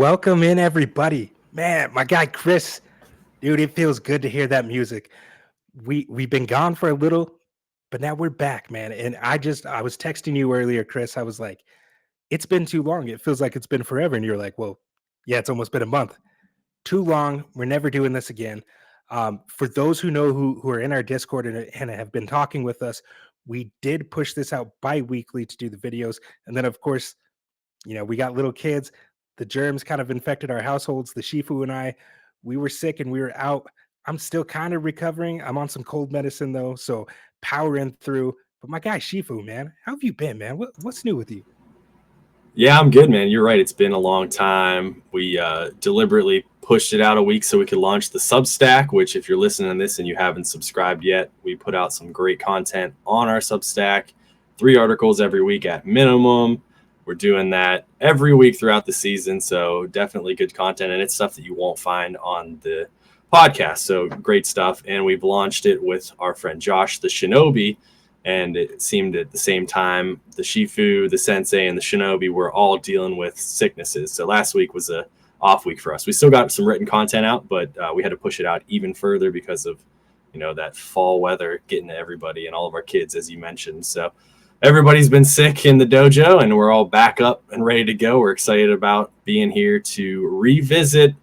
welcome in everybody. Man, my guy Chris, dude, it feels good to hear that music. We've been gone for a little, but now we're back, man. And I was texting you earlier, Chris. I was like, it's been too long. It feels like it's been forever. And you're like, well, yeah, it's almost been a month. Too long. We're never doing this again. For those who know who are in our Discord and have been talking with us, we did push this out bi-weekly to do the videos. And then, of course, we got little kids. The germs kind of infected our households. The Shifu and I, we were sick and we were out. I'm still kind of recovering. I'm on some cold medicine though, so powering through. But my guy Shifu, man, how have you been, man? What's new with you? Yeah, I'm good, man. You're right. It's been a long time. We deliberately pushed it out a week so we could launch the Substack, which if you're listening to this and you haven't subscribed yet, we put out some great content on our Substack, 3 articles every week at minimum. We're doing that every week throughout the season, so definitely good content, and it's stuff that you won't find on the podcast, so great stuff. And we've launched it with our friend Josh, the Shinobi, and it seemed at the same time the Shifu, the Sensei, and the Shinobi were all dealing with sicknesses. So last week was a off week for us. We still got some written content out, but we had to push it out even further because of that fall weather getting to everybody and all of our kids, as you mentioned. So everybody's been sick in the dojo, and we're all back up and ready to go. We're excited about being here to revisit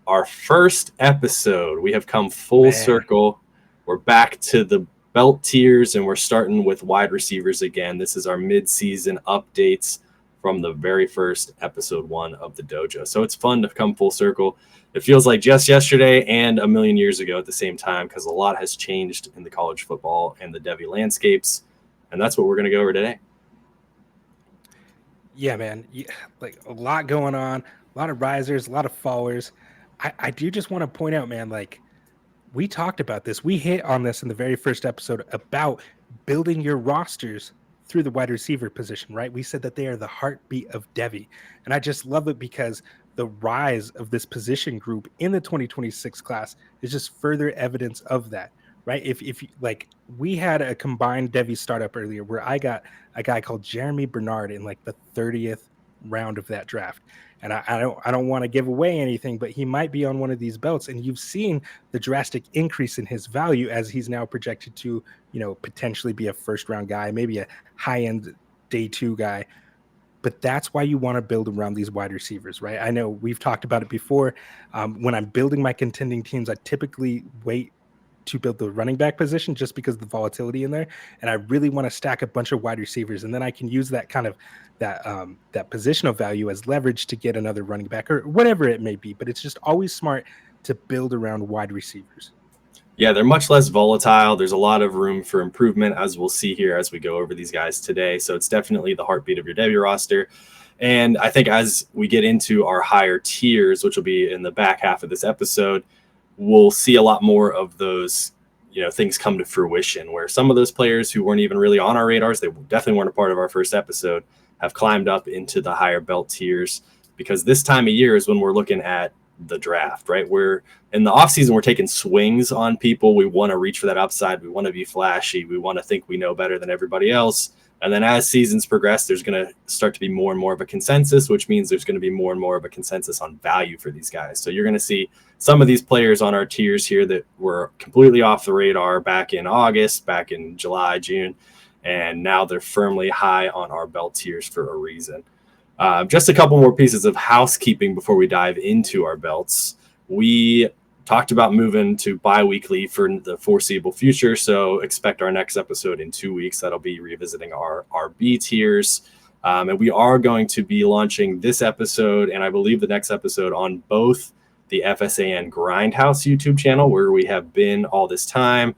our first episode. We have come full circle. We're back to the belt tiers, and we're starting with wide receivers again. This is our mid-season updates from the very first episode 1 of the dojo. So it's fun to come full circle. It feels like just yesterday and a million years ago at the same time, because a lot has changed in the college football and the Devy landscapes. And that's what we're going to go over today. Yeah, man. Like a lot going on, a lot of risers, a lot of fallers. I do just want to point out, man, like we talked about this. We hit on this in the very first episode about building your rosters through the wide receiver position, right? We said that they are the heartbeat of Devy. And I just love it because the rise of this position group in the 2026 class is just further evidence of that. Right. If you like, we had a combined Devy startup earlier where I got a guy called Germie Bernard in like the 30th round of that draft. And I don't want to give away anything, but he might be on one of these belts. And you've seen the drastic increase in his value as he's now projected to, potentially be a first round guy, maybe a high end day 2 guy. But that's why you want to build around these wide receivers, right? I know we've talked about it before. When I'm building my contending teams, I typically wait to build the running back position just because of the volatility in there. And I really want to stack a bunch of wide receivers. And then I can use that kind of that positional value as leverage to get another running back or whatever it may be. But it's just always smart to build around wide receivers. Yeah, they're much less volatile. There's a lot of room for improvement, as we'll see here as we go over these guys today. So it's definitely the heartbeat of your Devy roster. And I think as we get into our higher tiers, which will be in the back half of this episode, we'll see a lot more of those, things come to fruition, where some of those players who weren't even really on our radars, they definitely weren't a part of our first episode, have climbed up into the higher belt tiers, because this time of year is when we're looking at the draft, right? We're in the offseason, we're taking swings on people. We want to reach for that upside. We want to be flashy. We want to think we know better than everybody else. And then as seasons progress, there's going to start to be more and more of a consensus, which means there's going to be more and more of a consensus on value for these guys. So you're going to see some of these players on our tiers here that were completely off the radar back in August, back in July, June, and now they're firmly high on our belt tiers for a reason. Just a couple more pieces of housekeeping before we dive into our belts. We talked about moving to bi-weekly for the foreseeable future, so expect our next episode in 2 weeks. That'll be revisiting our B tiers. And we are going to be launching this episode, and I believe the next episode, on both the FSAN Grindhouse YouTube channel, where we have been all this time,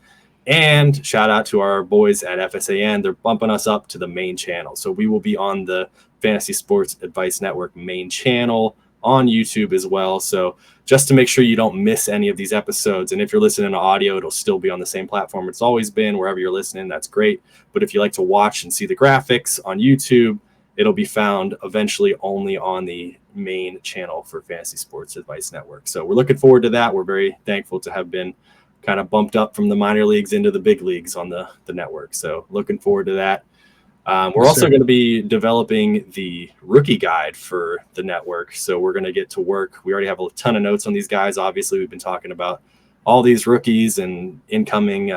and shout out to our boys at FSAN. They're bumping us up to the main channel. So we will be on the Fantasy Sports Advice Network main channel on YouTube as well. So just to make sure you don't miss any of these episodes. And if you're listening to audio, it'll still be on the same platform it's always been. Wherever you're listening, that's great. But if you like to watch and see the graphics on YouTube, it'll be found eventually only on the main channel for Fantasy Sports Advice Network. So we're looking forward to that. We're very thankful to have been kind of bumped up from the minor leagues into the big leagues on the network. So looking forward to that. We're also going to be developing the rookie guide for the network. So we're going to get to work. We already have a ton of notes on these guys. Obviously, we've been talking about all these rookies and incoming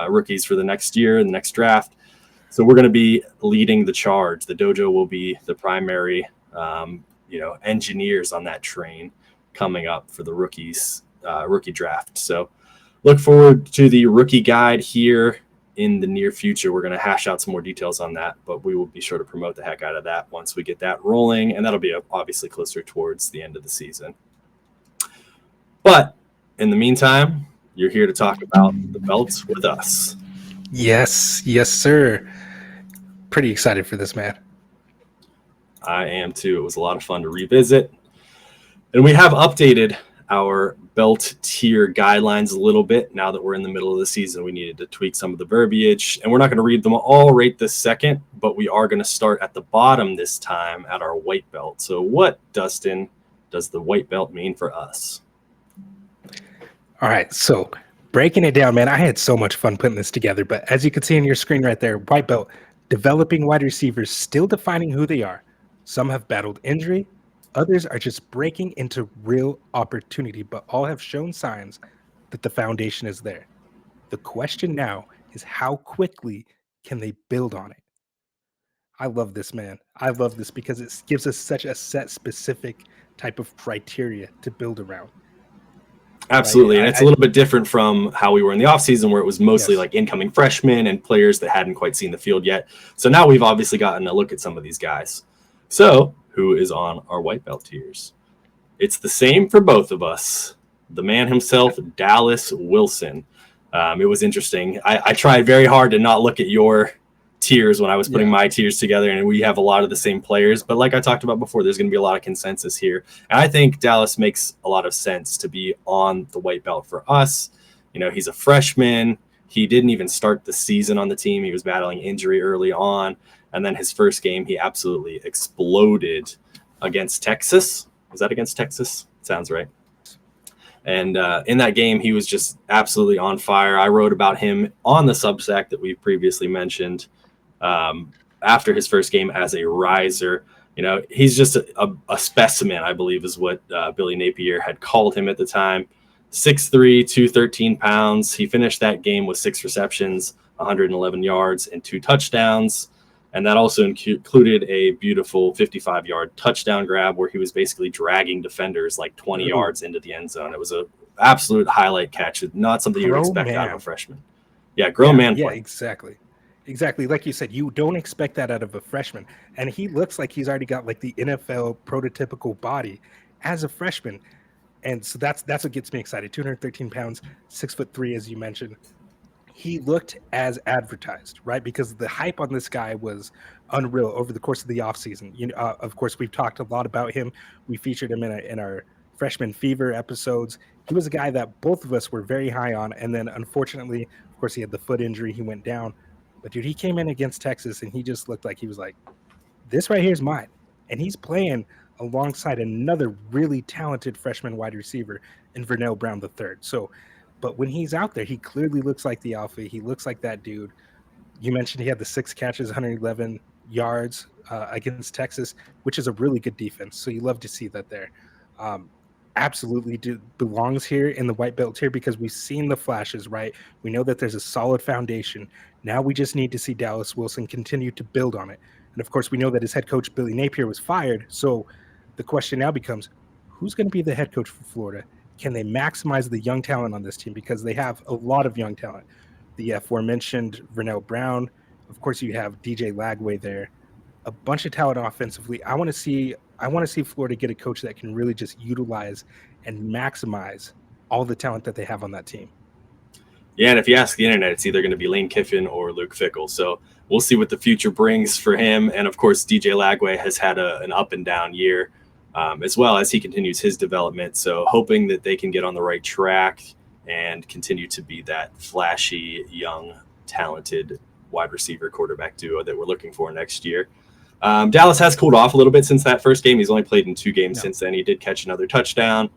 rookies for the next year and the next draft. So we're going to be leading the charge. The dojo will be the primary, engineers on that train coming up for the rookie draft. So look forward to the rookie guide here in the near future. We're going to hash out some more details on that, but we will be sure to promote the heck out of that once we get that rolling, and that'll be obviously closer towards the end of the season. But in the meantime, you're here to talk about the belts with us. Yes, sir. Pretty excited for this, man. I am too. It was a lot of fun to revisit. And we have updated our belt tier guidelines a little bit. Now that we're in the middle of the season, we needed to tweak some of the verbiage. And we're not going to read them all right this second, but we are going to start at the bottom this time at our white belt. So what, Dustin, does the white belt mean for us? All right, so breaking it down, man, I had so much fun putting this together. But as you can see on your screen right there, white belt, developing wide receivers, still defining who they are. Some have battled injury. Others are just breaking into real opportunity, but all have shown signs that the foundation is there. The question now is how quickly can they build on it? I love this, man. I love this because it gives us such a set specific type of criteria to build around. Absolutely. And it's a little bit different from how we were in the offseason, where it was mostly like incoming freshmen and players that hadn't quite seen the field yet. So now we've obviously gotten a look at some of these guys. So who is on our white belt tiers? It's the same for both of us. The man himself, Dallas Wilson. It was interesting. I tried very hard to not look at your tiers when I was putting my tiers together, and we have a lot of the same players. But like I talked about before, there's going to be a lot of consensus here. And I think Dallas makes a lot of sense to be on the white belt for us. You know, he's a freshman. He didn't even start the season on the team. He was battling injury early on. And then his first game, he absolutely exploded against Texas. Was that against Texas? Sounds right. And in that game, he was just absolutely on fire. I wrote about him on the Substack that we previously mentioned after his first game as a riser. You know, he's just a specimen, I believe is what Billy Napier had called him at the time. 6'3", 213 pounds. He finished that game with 6 receptions, 111 yards, and 2 touchdowns. And that also included a beautiful 55-yard touchdown grab where he was basically dragging defenders like 20 yards into the end zone. It was an absolute highlight catch. Not something you would expect out of a freshman. Yeah, grown man play. Yeah, exactly. Exactly. Like you said, you don't expect that out of a freshman. And he looks like he's already got like the NFL prototypical body as a freshman. And so that's what gets me excited. 213 pounds, 6'3", as you mentioned. He looked as advertised, right? Because the hype on this guy was unreal over the course of the offseason. You know, of course, we've talked a lot about him. We featured him in our freshman fever episodes. He was a guy that both of us were very high on. And then, unfortunately, of course, he had the foot injury. He went down. But, dude, he came in against Texas, and he just looked like he was like, this right here is mine. And he's playing alongside another really talented freshman wide receiver in Vernell Brown III. So, but when he's out there, he clearly looks like the alpha. He looks like that dude. You mentioned he had the 6 catches, 111 yards against Texas, which is a really good defense. So you love to see that there. Absolutely belongs here in the white belt tier because we've seen the flashes, right? We know that there's a solid foundation. Now we just need to see Dallas Wilson continue to build on it. And of course, we know that his head coach, Billy Napier, was fired. So the question now becomes, who's going to be the head coach for Florida? Can they maximize the young talent on this team? Because they have a lot of young talent. The aforementioned Vernell Brown. Of course, you have DJ Lagway there. A bunch of talent offensively. I want to see Florida get a coach that can really just utilize and maximize all the talent that they have on that team. Yeah, and if you ask the internet, it's either going to be Lane Kiffin or Luke Fickell. So we'll see what the future brings for him. And, of course, DJ Lagway has had an up-and-down year. As well as he continues his development. So hoping that they can get on the right track and continue to be that flashy, young, talented wide receiver quarterback duo that we're looking for next year. Dallas has cooled off a little bit since that first game. He's only played in 2 games since then. He did catch another touchdown.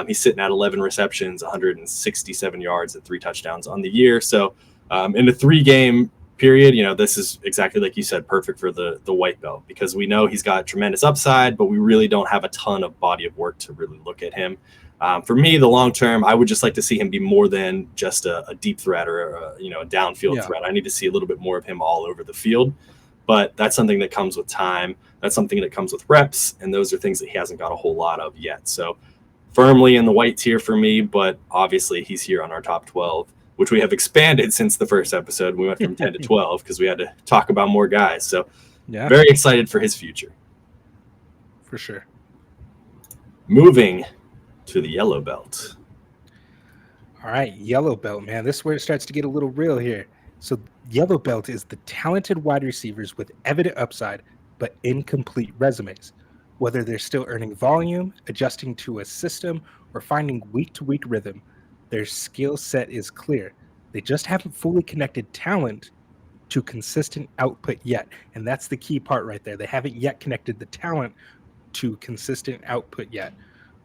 He's sitting at 11 receptions, 167 yards, and 3 touchdowns on the year. So in a 3-game period, this is exactly like you said, perfect for the white belt, because we know he's got tremendous upside, but we really don't have a ton of body of work to really look at him. For me, the long term, I would just like to see him be more than just a deep threat or a downfield threat. I need to see a little bit more of him all over the field, but that's something that comes with time. That's something that comes with reps, and those are things that he hasn't got a whole lot of yet. So firmly in the white tier for me, but obviously he's here on our top 12, which we have expanded since the first episode. We went from 10 to 12 because we had to talk about more guys. So very excited for his future. For sure. Moving to the yellow belt. All right, yellow belt, man. This is where it starts to get a little real here. So yellow belt is the talented wide receivers with evident upside, but incomplete resumes. Whether they're still earning volume, adjusting to a system, or finding week-to-week rhythm, their skill set is clear. They just haven't fully connected talent to consistent output yet. And that's the key part right there. They haven't yet connected the talent to consistent output yet.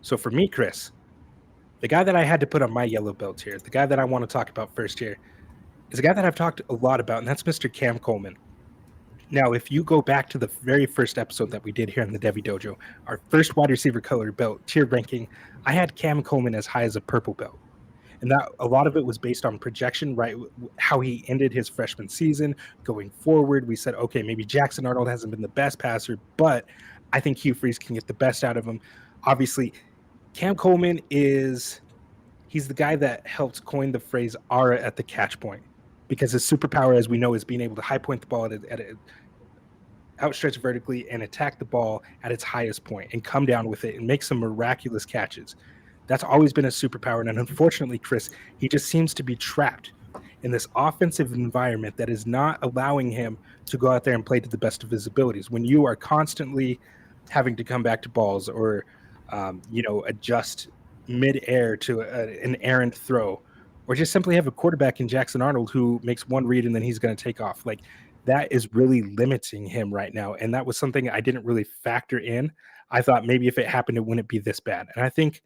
So for me, Chris, the guy that I had to put on my yellow belt here, the guy that I want to talk about first here, is a guy that I've talked a lot about, and that's Mr. Cam Coleman. Now, if you go back to the very first episode that we did here in the Devy Dojo, our first wide receiver color belt tier ranking, I had Cam Coleman as high as a purple belt. And that a lot of it was based on projection, right? How he ended his freshman season. Going forward, we said, okay, maybe Jackson Arnold hasn't been the best passer, but I think Hugh Freeze can get the best out of him. Obviously, Cam Coleman he's the guy that helped coin the phrase aura at the catch point, because his superpower, as we know, is being able to high point the ball at a outstretched vertically and attack the ball at its highest point and come down with it and make some miraculous catches. That's always been a superpower. And unfortunately, Chris, he just seems to be trapped in this offensive environment that is not allowing him to go out there and play to the best of his abilities. When you are constantly having to come back to balls or, adjust mid-air to an errant throw, or just simply have a quarterback in Jackson Arnold who makes one read and then he's going to take off. Like, that is really limiting him right now. And that was something I didn't really factor in. I thought maybe if it happened, it wouldn't be this bad. And I think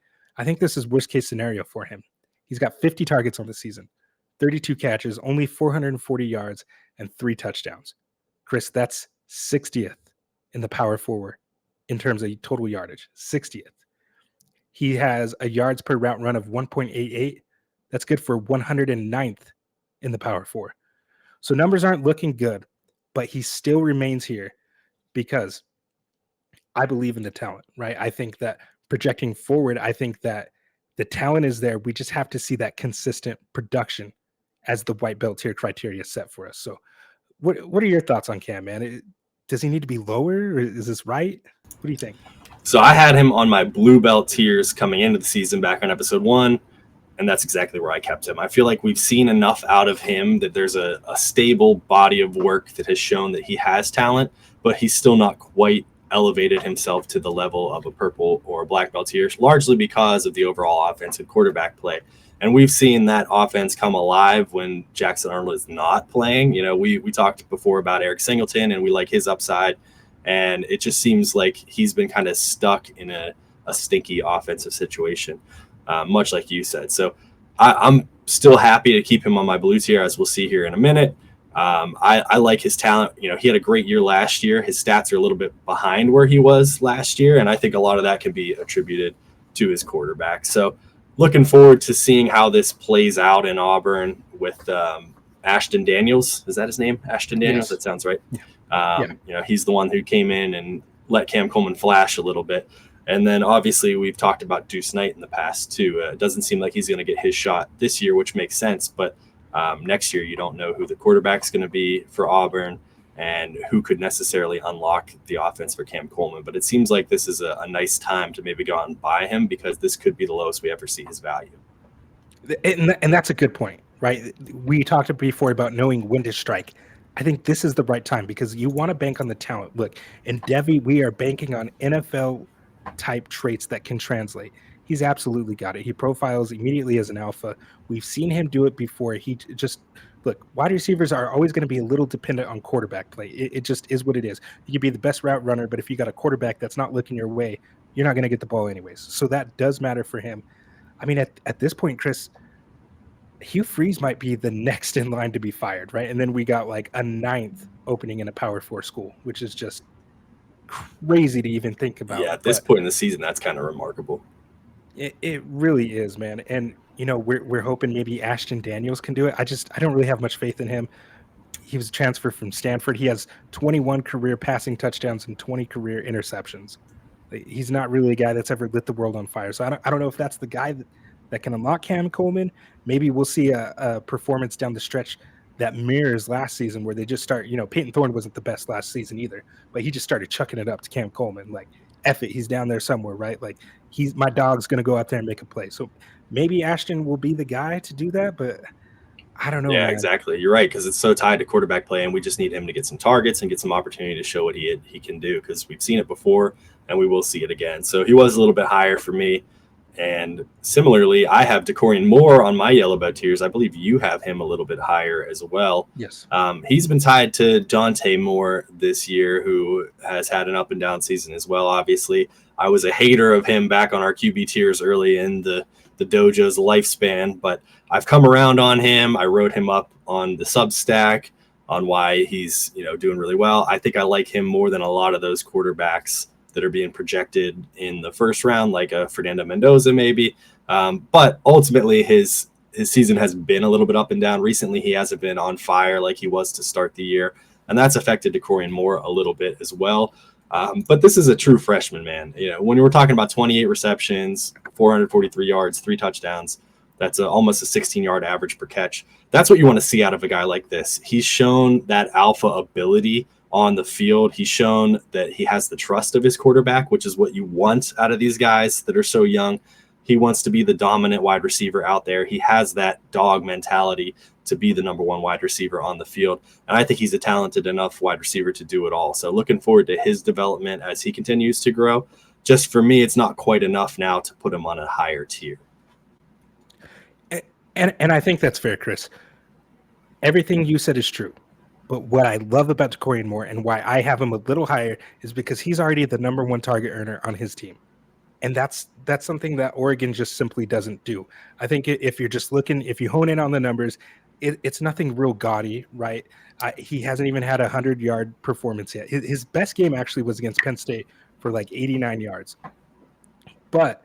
this is worst case scenario for him. He's got 50 targets on the season, 32 catches, only 440 yards, and 3 touchdowns. Chris, that's 60th in the Power 4 in terms of total yardage, 60th. He has a yards per route run of 1.88. That's good for 109th in the Power 4. So numbers aren't looking good, but he still remains here because I believe in the talent, right? I think that projecting forward, I think that the talent is there. We just have to see that consistent production as the white belt tier criteria set for us. So what are your thoughts on Cam, man? Does he need to be lower, or is this right? What do you think? So I had him on my blue belt tiers coming into the season back on episode 1. And that's exactly where I kept him. I feel like we've seen enough out of him that there's a stable body of work that has shown that he has talent, but he's still not quite elevated himself to the level of a purple or a black belt tier, largely because of the overall offensive quarterback play. And we've seen that offense come alive when Jackson Arnold is not playing. We talked before about Eric Singleton, and we like his upside. And it just seems like he's been kind of stuck in a stinky offensive situation. Much like you said. So I'm still happy to keep him on my blue tier, as we'll see here in a minute. I like his talent. He had a great year last year. His stats are a little bit behind where he was last year, and I think a lot of that can be attributed to his quarterback. So looking forward to seeing how this plays out in Auburn with Ashton Daniels. Is that his name? Ashton Daniels? Yes. That sounds right. Yeah. He's the one who came in and let Cam Coleman flash a little bit. And then obviously we've talked about Deuce Knight in the past too. It doesn't seem like he's going to get his shot this year, which makes sense. But next year, you don't know who the quarterback's going to be for Auburn and who could necessarily unlock the offense for Cam Coleman. But it seems like this is a nice time to maybe go out and buy him, because this could be the lowest we ever see his value. And that's a good point, right? We talked before about knowing when to strike. I think this is the right time because you want to bank on the talent. Look, in Devy, we are banking on NFL type traits that can translate. He's absolutely got it. He profiles immediately as an alpha. We've seen him do it before. Look, wide receivers are always going to be a little dependent on quarterback play. It just is what it is. You could be the best route runner, but if you got a quarterback that's not looking your way, you're not going to get the ball anyways. So that does matter for him. I mean, at this point, Chris, Hugh Freeze might be the next in line to be fired, right? And then we got like a 9th opening in a Power 4 school, which is just crazy to even think about. Yeah, at this But point in the season, that's kind of remarkable. it really is, man. And we're hoping maybe Ashton Daniels can do it. I don't really have much faith in him. He was transferred from Stanford. He has 21 career passing touchdowns and 20 career interceptions. He's not really a guy that's ever lit the world on fire. So I don't know if that's the guy that can unlock Cam Coleman. Maybe we'll see a performance down the stretch that mirrors last season, where they just start, Peyton Thorne wasn't the best last season either, but he just started chucking it up to Cam Coleman. Like, F it, he's down there somewhere, right? Like, my dog's going to go out there and make a play. So maybe Ashton will be the guy to do that, but I don't know. Yeah, man. exactly. You're right, because it's so tied to quarterback play, and we just need him to get some targets and get some opportunity to show what he can do, because we've seen it before and we will see it again. So he was a little bit higher for me. And similarly, I have Dakorien Moore on my yellow belt tiers. I believe you have him a little bit higher as well. Yes. He's been tied to Dante Moore this year, who has had an up and down season as well. Obviously, I was a hater of him back on our QB tiers early in the dojo's lifespan, but I've come around on him. I wrote him up on the Substack on why he's doing really well. I think I like him more than a lot of those quarterbacks that are being projected in the first round, like a Fernando Mendoza maybe. But ultimately, his season has been a little bit up and down. Recently, he hasn't been on fire like he was to start the year, and that's affected Dakorien Moore a little bit as well. But this is a true freshman, man. When we're talking about 28 receptions, 443 yards, 3 touchdowns, that's almost a 16-yard average per catch. That's what you want to see out of a guy like this. He's shown that alpha ability on the field. He's shown that he has the trust of his quarterback, which is what you want out of these guys that are so young. He wants to be the dominant wide receiver out there. He has that dog mentality to be the number 1 wide receiver on the field. And I think he's a talented enough wide receiver to do it all. So looking forward to his development as he continues to grow. Just for me, it's not quite enough now to put him on a higher tier. And I think that's fair, Chris. Everything you said is true. But what I love about Dakorien Moore and why I have him a little higher is because he's already the number 1 target earner on his team. And that's something that Oregon just simply doesn't do. I think if you're just looking, if you hone in on the numbers, it's nothing real gaudy, right? He hasn't even had a 100-yard performance yet. His best game actually was against Penn State for like 89 yards. But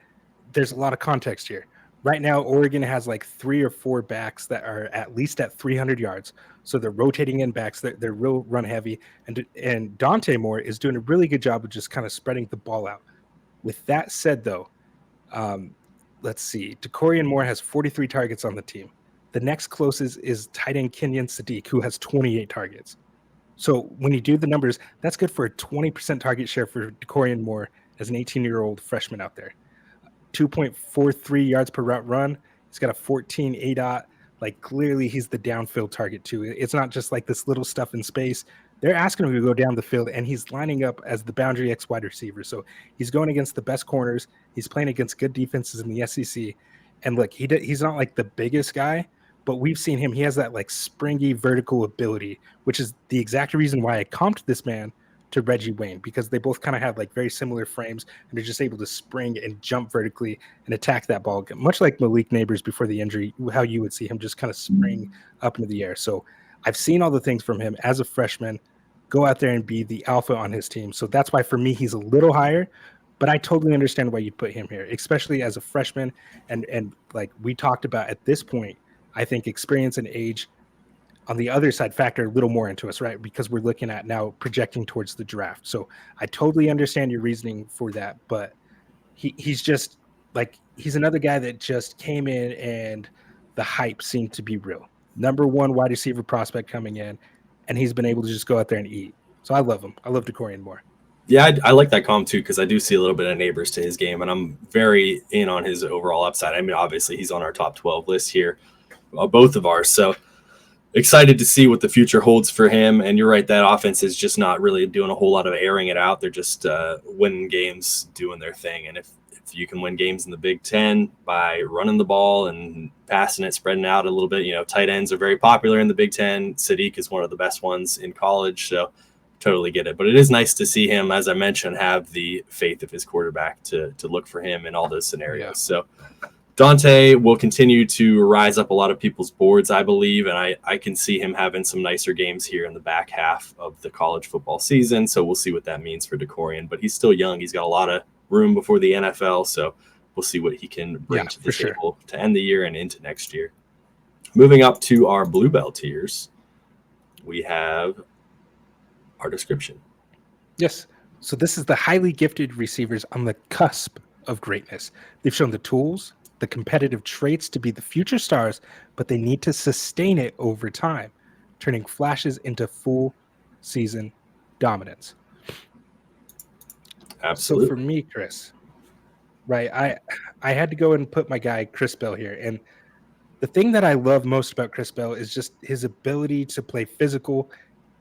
there's a lot of context here. Right now, Oregon has like 3 or 4 backs that are at least at 300 yards. So they're rotating in backs. They're real run heavy. And Dante Moore is doing a really good job of just kind of spreading the ball out. With that said, though, let's see. Dakorien Moore has 43 targets on the team. The next closest is tight end Kenyon Sadiq, who has 28 targets. So when you do the numbers, that's good for a 20% target share for Dakorien Moore as an 18-year-old freshman out there. 2.43 yards per route run. He's got a 14 ADOT. Like, clearly he's the downfield target too. It's not just like this little stuff in space. They're asking him to go down the field, and he's lining up as the boundary X wide receiver. So he's going against the best corners. He's playing against good defenses in the SEC. And look, he's not like the biggest guy, but we've seen him. He has that like springy vertical ability, which is the exact reason why I comped this man to Reggie Wayne, because they both kind of have like very similar frames, and they're just able to spring and jump vertically and attack that ball, much like Malik Neighbors before the injury, how you would see him just kind of spring up into the air. So I've seen all the things from him as a freshman. Go out there and be the alpha on his team. So that's why for me he's a little higher, but I totally understand why you put him here, especially as a freshman. And like we talked about at this point, I think experience and age on the other side factor a little more into us, right? Because we're looking at now projecting towards the draft. So I totally understand your reasoning for that, but he's just like, he's another guy that just came in and the hype seemed to be real. Number 1 wide receiver prospect coming in, and he's been able to just go out there and eat. So I love him. I love Dakorien Moore. Yeah, I like that comp too, because I do see a little bit of Neighbors to his game, and I'm very in on his overall upside. I mean, obviously he's on our top 12 list here, both of ours. So excited to see what the future holds for him. And you're right, that offense is just not really doing a whole lot of airing it out. They're just winning games, doing their thing. And if you can win games in the Big Ten by running the ball and passing it, spreading out a little bit, tight ends are very popular in the Big Ten. Sadiq is one of the best ones in college, so totally get it. But it is nice to see him, as I mentioned, have the faith of his quarterback to look for him in all those scenarios. Yeah. So Dante will continue to rise up a lot of people's boards, I believe, and I can see him having some nicer games here in the back half of the college football season. So we'll see what that means for Dakorien. But he's still young. He's got a lot of room before the NFL. So we'll see what he can bring to the table to end the year and into next year. Moving up to our blue belt tiers, we have our description. Yes. So this is the highly gifted receivers on the cusp of greatness. They've shown the tools, the competitive traits to be the future stars, but they need to sustain it over time, turning flashes into full season dominance. Absolutely. So for me, Chris, right, I had to go and put my guy Chris Bell here. And the thing that I love most about Chris Bell is just his ability to play physical.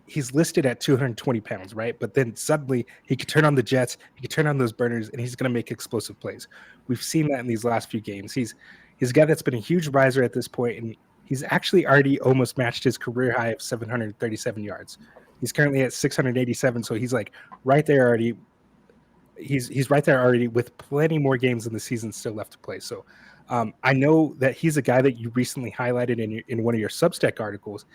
He's listed at 220 pounds, right? But then suddenly he could turn on the jets, he could turn on those burners, and he's going to make explosive plays. We've seen that in these last few games. He's a guy that's been a huge riser at this point, and he's actually already almost matched his career high of 737 yards. He's currently at 687, so he's like right there already. He's right there already with plenty more games in the season still left to play. So I know that he's a guy that you recently highlighted in one of your Substack articles.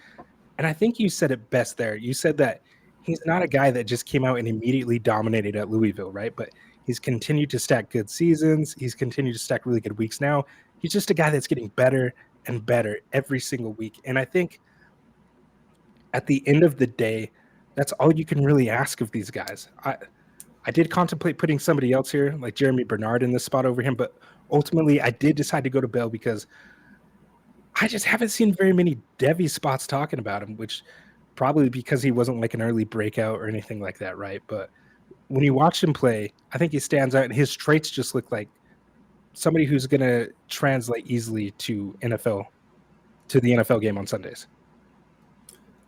And I think you said it best there. You said that he's not a guy that just came out and immediately dominated at Louisville, right? But he's continued to stack good seasons. He's continued to stack really good weeks now. He's just a guy that's getting better and better every single week. And I think at the end of the day, that's all you can really ask of these guys. I did contemplate putting somebody else here, like Germie Bernard in this spot over him, but ultimately I did decide to go to Bell because I just haven't seen very many Devy spots talking about him, which probably because he wasn't like an early breakout or anything like that, right? But when you watch him play, I think he stands out, and his traits just look like somebody who's going to translate easily to the NFL game on Sundays.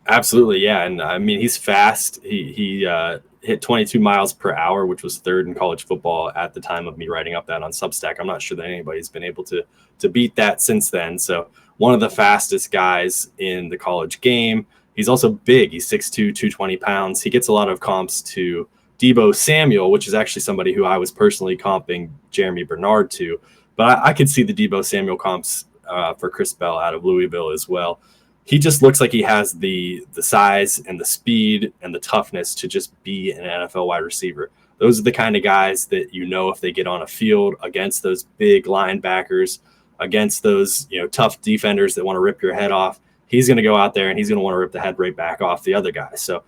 Absolutely, yeah, and I mean he's fast. He hit 22 miles per hour, which was third in college football at the time of me writing up that on Substack. I'm not sure that anybody's been able to beat that since then. So one of the fastest guys in the college game. He's also big. He's 6'2", 220 pounds. He gets a lot of comps to Deebo Samuel, which is actually somebody who I was personally comping Germie Bernard to. But I could see the Deebo Samuel comps for Chris Bell out of Louisville as well. He just looks like he has the size and the speed and the toughness to just be an NFL wide receiver. Those are the kind of guys that, if they get on a field against those big linebackers, against those, tough defenders that want to rip your head off, he's going to go out there and he's going to want to rip the head right back off the other guy. So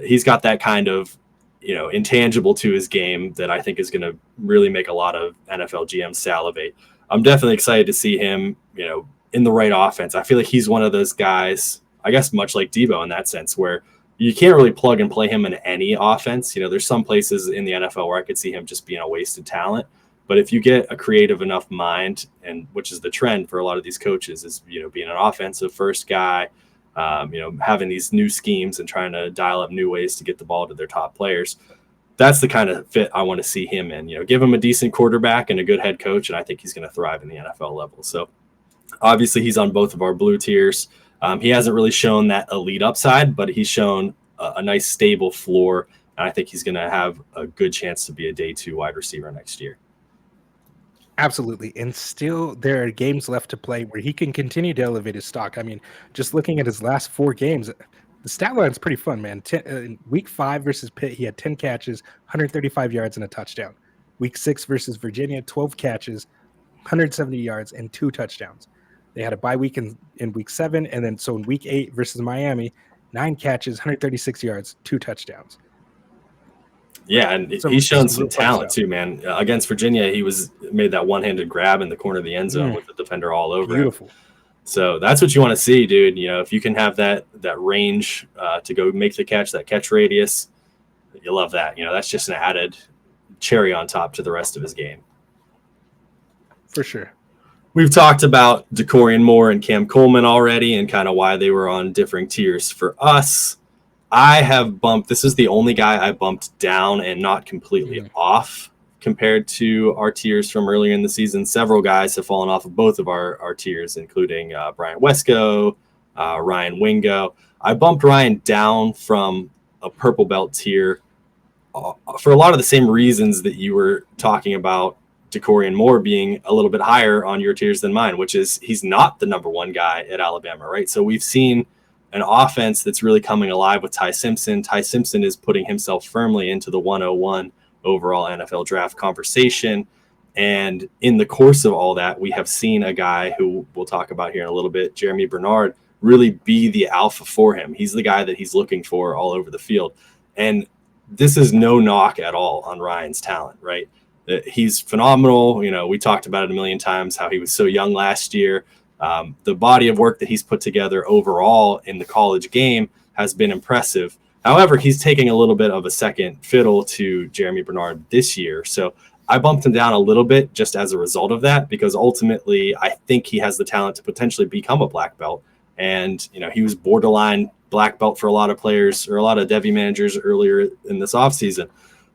he's got that kind of, intangible to his game that I think is going to really make a lot of NFL GMs salivate. I'm definitely excited to see him, in the right offense. I feel like he's one of those guys, I guess, much like Deebo in that sense, where you can't really plug and play him in any offense. There's some places in the NFL where I could see him just being a wasted talent. But if you get a creative enough mind, and which is the trend for a lot of these coaches, is being an offensive first guy, having these new schemes and trying to dial up new ways to get the ball to their top players. That's the kind of fit I want to see him in. Give him a decent quarterback and a good head coach, and I think he's going to thrive in the NFL level. So obviously he's on both of our blue tiers. He hasn't really shown that elite upside, but he's shown a nice stable floor, and I think he's going to have a good chance to be a day 2 wide receiver next year. Absolutely. And still there are games left to play where he can continue to elevate his stock. I mean, just looking at his last 4 games, the stat line's pretty fun, man. In week 5 versus Pitt, he had 10 catches, 135 yards, and a touchdown. Week 6 versus Virginia, 12 catches, 170 yards, and 2 touchdowns. They had a bye week in week 7, and then so in week 8 versus Miami, 9 catches, 136 yards, 2 touchdowns. Yeah, and he's shown some talent too, man. Against Virginia, he made that one-handed grab in the corner of the end zone with the defender all over him. So that's what you want to see, dude. If you can have that range to go make the catch, that catch radius, you love that. That's just an added cherry on top to the rest of his game. For sure. We've talked about Dakorien Moore and Cam Coleman already and kind of why they were on differing tiers for us. I have this is the only guy I bumped down and not completely off compared to our tiers from earlier in the season. Several guys have fallen off of both of our tiers, including Brian Wesco, Ryan Wingo. I bumped Ryan down from a purple belt tier for a lot of the same reasons that you were talking about Dakorien Moore being a little bit higher on your tiers than mine, which is he's not the number one guy at Alabama, right? So we've seen an offense that's really coming alive with Ty Simpson. Ty Simpson is putting himself firmly into the 101 overall NFL draft conversation. And in the course of all that, we have seen a guy who we'll talk about here in a little bit, Germie Bernard, really be the alpha for him. He's the guy that he's looking for all over the field. And this is no knock at all on Ryan's talent, right? He's phenomenal. You know, we talked about it a million times, how he was so young last year. The body of work that he's put together overall in the college game has been impressive. However, he's taking a little bit of a second fiddle to Germie Bernard this year. So I bumped him down a little bit just as a result of that, because ultimately I think he has the talent to potentially become a black belt. And, you know, he was borderline black belt for a lot of players or a lot of Devy managers earlier in this offseason.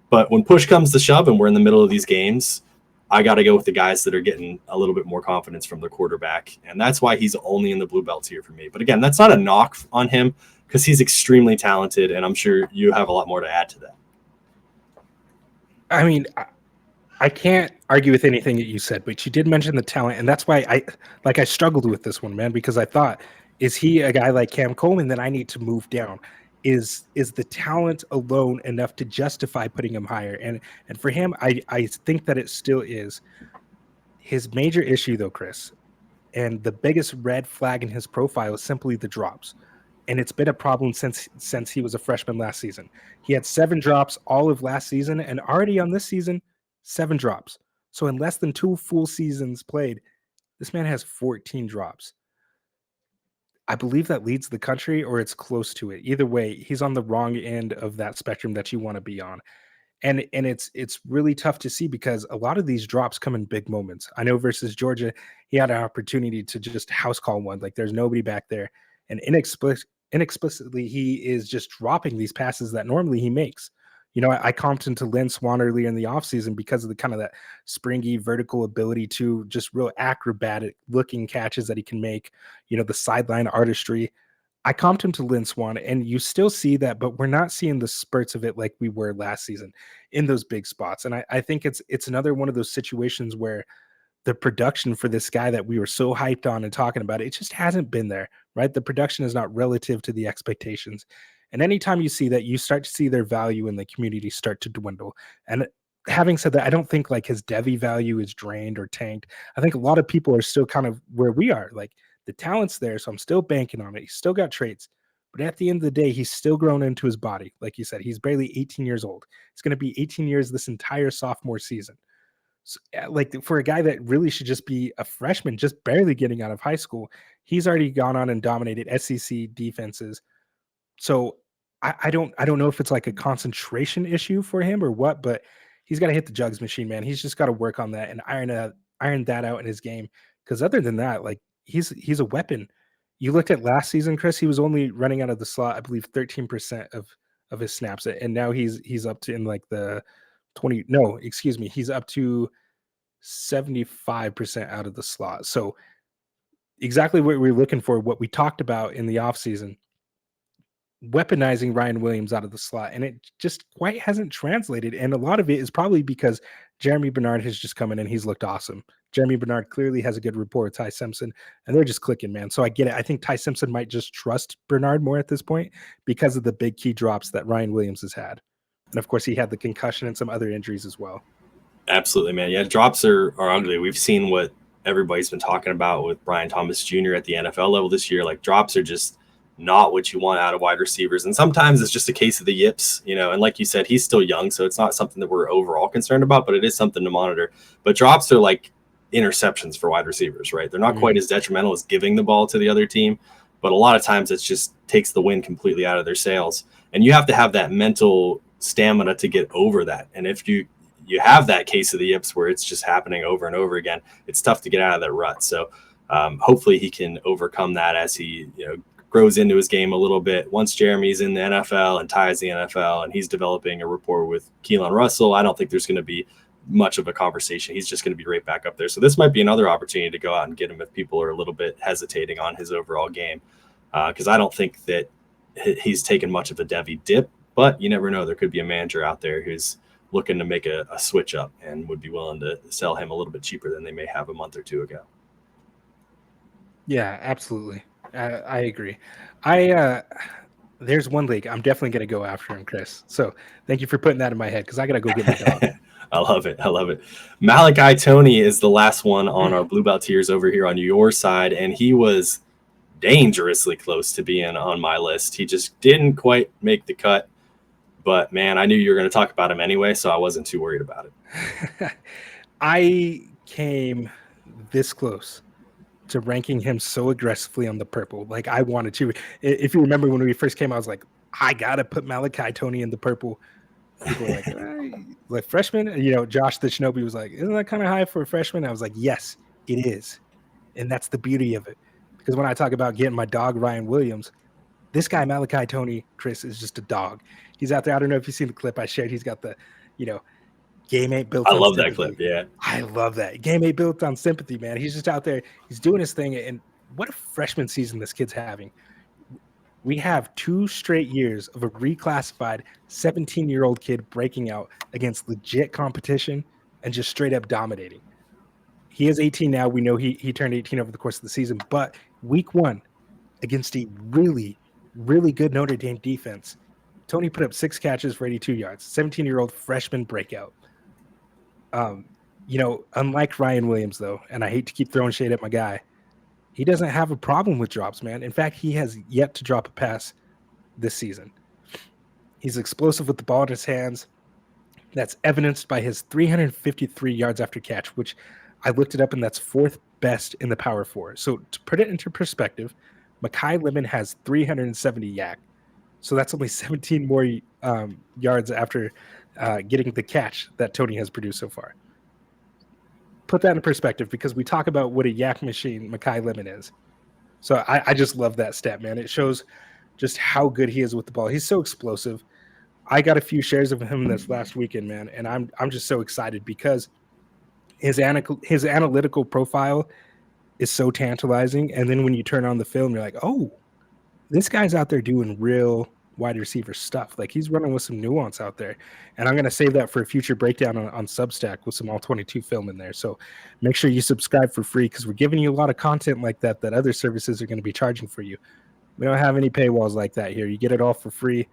But when push comes to shove and we're in the middle of these games, I got to go with the guys that are getting a little bit more confidence from the quarterback. And that's why he's only in the blue belts here for me. But again, that's not a knock on him because he's extremely talented. And I'm sure you have a lot more to add to that. I mean, I can't argue with anything that you said, but you did mention the talent. And that's why I struggled with this one, man, because I thought, is he a guy like Cam Coleman that I need to move down? Is the talent alone enough to justify putting him higher? And for him, I think that it still is. His major issue, though, Chris, and the biggest red flag in his profile is simply the drops. And it's been a problem since he was a freshman last season. He had 7 drops all of last season, and already on this season, 7 drops. So in less than 2 full seasons played, this man has 14 drops. I believe that leads the country or it's close to it. Either way, he's on the wrong end of that spectrum that you want to be on. And it's really tough to see because a lot of these drops come in big moments. I know versus Georgia, he had an opportunity to just house call one. Like there's nobody back there. And inexplicably, he is just dropping these passes that normally he makes. You know, I comped him to Lynn Swan earlier in the offseason because of the kind of that springy vertical ability to just real acrobatic looking catches that he can make, you know, the sideline artistry. I comped him to Lynn Swan, and you still see that, but we're not seeing the spurts of it like we were last season in those big spots. And I think it's another one of those situations where the production for this guy that we were so hyped on and talking about, it just hasn't been there, right? The production is not relative to the expectations. And anytime you see that, you start to see their value in the community start to dwindle. And having said that, I don't think like his Devy value is drained or tanked. I think a lot of people are still kind of where we are. Like the talent's there, so I'm still banking on it. He's still got traits. But at the end of the day, he's still grown into his body. Like you said, he's barely 18 years old. It's going to be 18 years this entire sophomore season. So, like for a guy that really should just be a freshman, just barely getting out of high school, he's already gone on and dominated SEC defenses. So I don't know if it's like a concentration issue for him or what, but he's got to hit the jugs machine, man. He's just got to work on that and iron that out in his game. Because other than that, like he's a weapon. You looked at last season, Chris. He was only running out of the slot, I believe, 13% of his snaps, and now he's up to in like the 20. No, excuse me, he's up to 75% out of the slot. So exactly what we're looking for, what we talked about in the offseason, weaponizing Ryan Williams out of the slot, and it just quite hasn't translated. And a lot of it is probably because Germie Bernard has just come in and he's looked awesome. Germie Bernard clearly has a good rapport with Ty Simpson, and they're just clicking, man. So I get it. I think Ty Simpson might just trust Bernard more at this point because of the big key drops that Ryan Williams has had. And of course, he had the concussion and some other injuries as well. Absolutely, man. Yeah, drops are ugly. We've seen what everybody's been talking about with Brian Thomas Jr. at the NFL level this year. Like drops are just not what you want out of wide receivers. And sometimes it's just a case of the yips, you know, and like you said, he's still young, so it's not something that we're overall concerned about, but it is something to monitor. But drops are like interceptions for wide receivers, right? They're not quite as detrimental as giving the ball to the other team, but a lot of times it just takes the wind completely out of their sails. And you have to have that mental stamina to get over that. And if you have that case of the yips where it's just happening over and over again, it's tough to get out of that rut. So hopefully he can overcome that as he, you know, grows into his game a little bit. Once Jeremy's in the NFL and Ty's the NFL and he's developing a rapport with Keelan Russell, I don't think there's going to be much of a conversation. He's just going to be right back up there. So this might be another opportunity to go out and get him if people are a little bit hesitating on his overall game. Because I don't think that he's taken much of a Devy dip, but you never know. There could be a manager out there who's looking to make a switch up and would be willing to sell him a little bit cheaper than they may have a month or two ago. Yeah, absolutely. I agree. There's one league I'm definitely going to go after him, Chris. So thank you for putting that in my head because I got to go get my dog. I love it. I love it. Malachi Toney is the last one on our blue belt tiers over here on your side, and he was dangerously close to being on my list. He just didn't quite make the cut. But, man, I knew you were going to talk about him anyway, so I wasn't too worried about it. I came this close to ranking him so aggressively on the purple. Like, I wanted to. If you remember when we first came, I was like, I got to put Malachi Toney in the purple. People were like freshman? You know, Josh the Shinobi was like, isn't that kind of high for a freshman? I was like, yes, it is. And that's the beauty of it. Because when I talk about getting my dog, Ryan Williams, this guy, Malachi Toney, Chris, is just a dog. He's out there. I don't know if you've seen the clip I shared. He's got the, game ain't built on sympathy. I love that clip, yeah. I love that. Game ain't built on sympathy, man. He's just out there. He's doing his thing. And what a freshman season this kid's having. We have 2 straight years of a reclassified 17-year-old kid breaking out against legit competition and just straight up dominating. He is 18 now. We know he turned 18 over the course of the season. But week 1 against a really, really good Notre Dame defense, Toney put up 6 catches for 82 yards. 17-year-old freshman breakout. Unlike Ryan Williams, though, and I hate to keep throwing shade at my guy, he doesn't have a problem with drops, man. In fact, he has yet to drop a pass this season. He's explosive with the ball in his hands. That's evidenced by his 353 yards after catch, which I looked it up, and that's 4th best in the Power 4. So to put it into perspective, Makai Lemon has 370 yak. So that's only 17 more yards after getting the catch that Toney has produced so far. Put that in perspective because we talk about what a yak machine Makai Lemon is. So I just love that stat, man. It shows just how good he is with the ball. He's so explosive. I got a few shares of him this last weekend, man, and I'm just so excited because his analytical profile is so tantalizing. And then when you turn on the film, you're like, oh, this guy's out there doing real wide receiver stuff. Like he's running with some nuance out there. And I'm going to save that for a future breakdown on Substack with some all-22 film in there. So make sure you subscribe for free because we're giving you a lot of content like that other services are going to be charging for you. We don't have any paywalls like that here. You get it all for free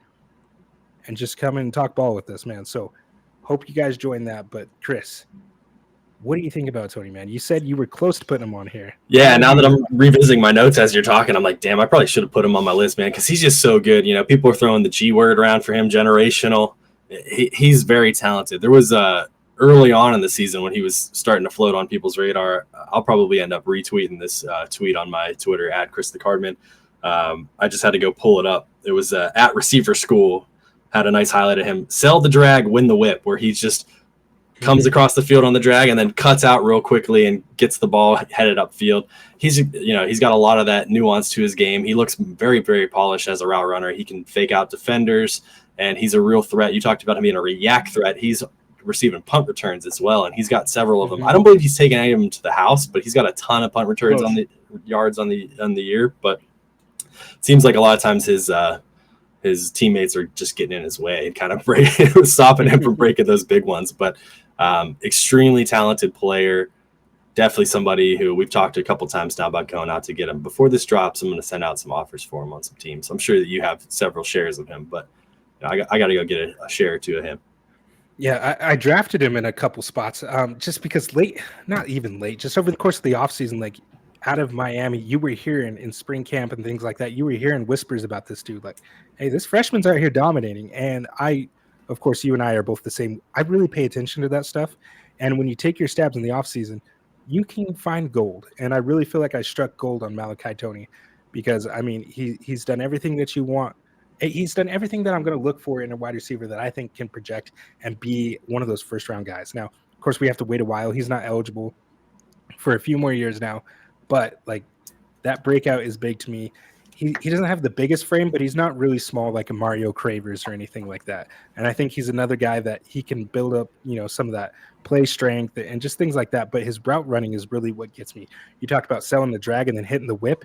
and just come in and talk ball with us, man. So hope you guys join that. But Chris, what do you think about Toney, man? You said you were close to putting him on here. Yeah, now that I'm revisiting my notes as you're talking, I'm like, damn, I probably should have put him on my list, man, because he's just so good. You know, people are throwing the G word around for him, generational. He's very talented. There was early on in the season when he was starting to float on people's radar. I'll probably end up retweeting this tweet on my Twitter at Chris the Cardman. I just had to go pull it up. It was at Receiver School, had a nice highlight of him. Sell the drag, win the whip, where he's just comes across the field on the drag and then cuts out real quickly and gets the ball headed upfield. He's got a lot of that nuance to his game. He looks very, very polished as a route runner. He can fake out defenders, and he's a real threat. You talked about him being a yak threat. He's receiving punt returns as well, and he's got several of them. I don't believe he's taken any of them to the house, but he's got a ton of punt returns on the yards on the year. But it seems like a lot of times his teammates are just getting in his way and kind of stopping him from breaking those big ones. But extremely talented player, definitely somebody who we've talked a couple times now about going out to get him. Before this drops, I'm going to send out some offers for him on some teams. I'm sure that you have several shares of him, but I got to go get a share or two of him. Yeah, I drafted him in a couple spots just because not even late, just over the course of the offseason, like out of Miami, you were hearing in spring camp and things like that, you were hearing whispers about this dude, like, hey, this freshman's out here dominating. And of course, you and I are both the same. I really pay attention to that stuff. And when you take your stabs in the offseason, you can find gold. And I really feel like I struck gold on Malachi Toney because, I mean, he's done everything that you want. He's done everything that I'm going to look for in a wide receiver that I think can project and be one of those first-round guys. Now, of course, we have to wait a while. He's not eligible for a few more years now. But, like, that breakout is big to me. He doesn't have the biggest frame, but he's not really small like a Mario Cravers or anything like that. And I think he's another guy that he can build up, some of that play strength and just things like that. But his route running is really what gets me. You talked about selling the drag and then hitting the whip.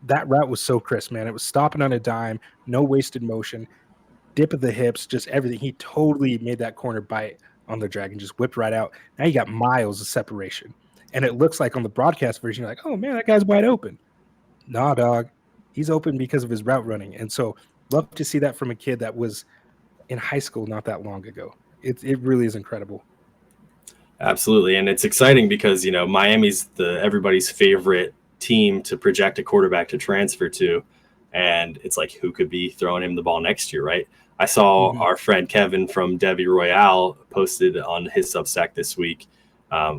That route was so crisp, man. It was stopping on a dime, no wasted motion. dip of the hips, just everything. He totally made that corner bite on the dragon, just whipped right out. Now you got miles of separation. And it looks like on the broadcast version, you're like, oh man, that guy's wide open. Nah, dog. He's open because of his route running. And so love to see that from a kid that was in high school not that long ago. It really is incredible. Absolutely. And it's exciting because, you know, Miami's everybody's favorite team to project a quarterback to transfer to. And it's like, who could be throwing him the ball next year, right? I saw our friend Kevin from Devy Royale posted on his Substack this week.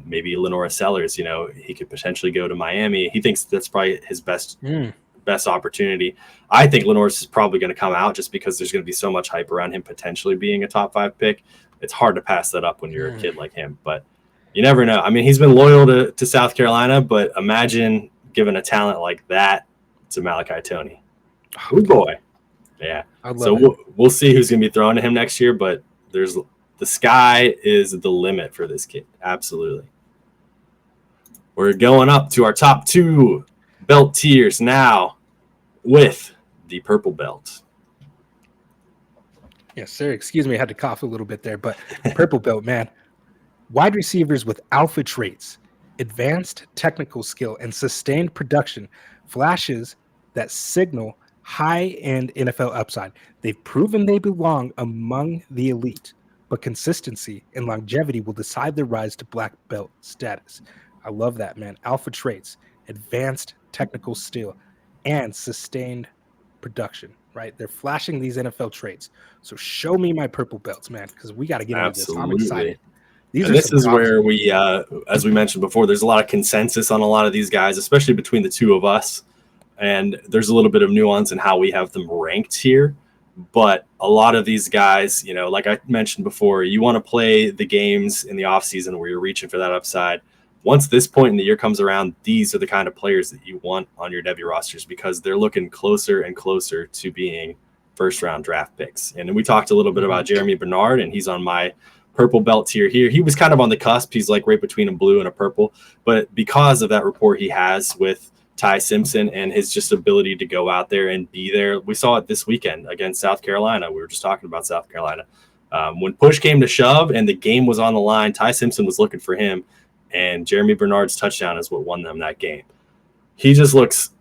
Maybe Lenora Sellers, you know, he could potentially go to Miami. He thinks that's probably his best opportunity. I think Lenore's is probably going to come out just because there's going to be so much hype around him potentially being a top 5 pick. It's hard to pass that up when you're a kid like him, but you never know. I mean, he's been loyal to South Carolina, but imagine giving a talent like that to Malachi Toney. Oh boy. Yeah. So we'll see who's going to be thrown to him next year, but the sky is the limit for this kid. Absolutely. We're going up to our top 2 belt tiers now with the purple belt. Yes, sir. Excuse me. I had to cough a little bit there, but purple belt, man. Wide receivers with alpha traits, advanced technical skill, and sustained production, flashes that signal high-end NFL upside. They've proven they belong among the elite, but consistency and longevity will decide their rise to black belt status. I love that, man. Alpha traits, advanced technical skill, and sustained production, right? They're flashing these NFL traits. So show me my purple belts, man, because we got to get into this. I'm excited. This is where we, as we mentioned before, there's a lot of consensus on a lot of these guys, especially between the two of us. And there's a little bit of nuance in how we have them ranked here. But a lot of these guys, you know, like I mentioned before, you want to play the games in the offseason where you're reaching for that upside. Once this point in the year comes around, these are the kind of players that you want on your Devy rosters because they're looking closer and closer to being first-round draft picks. And we talked a little bit about Germie Bernard, and he's on my purple belt tier here. He was kind of on the cusp. He's like right between a blue and a purple. But because of that rapport he has with Ty Simpson and his just ability to go out there and be there. We saw it this weekend against South Carolina. We were just talking about South Carolina. When push came to shove and the game was on the line, Ty Simpson was looking for him, and Germie Bernard's touchdown is what won them that game. He just looks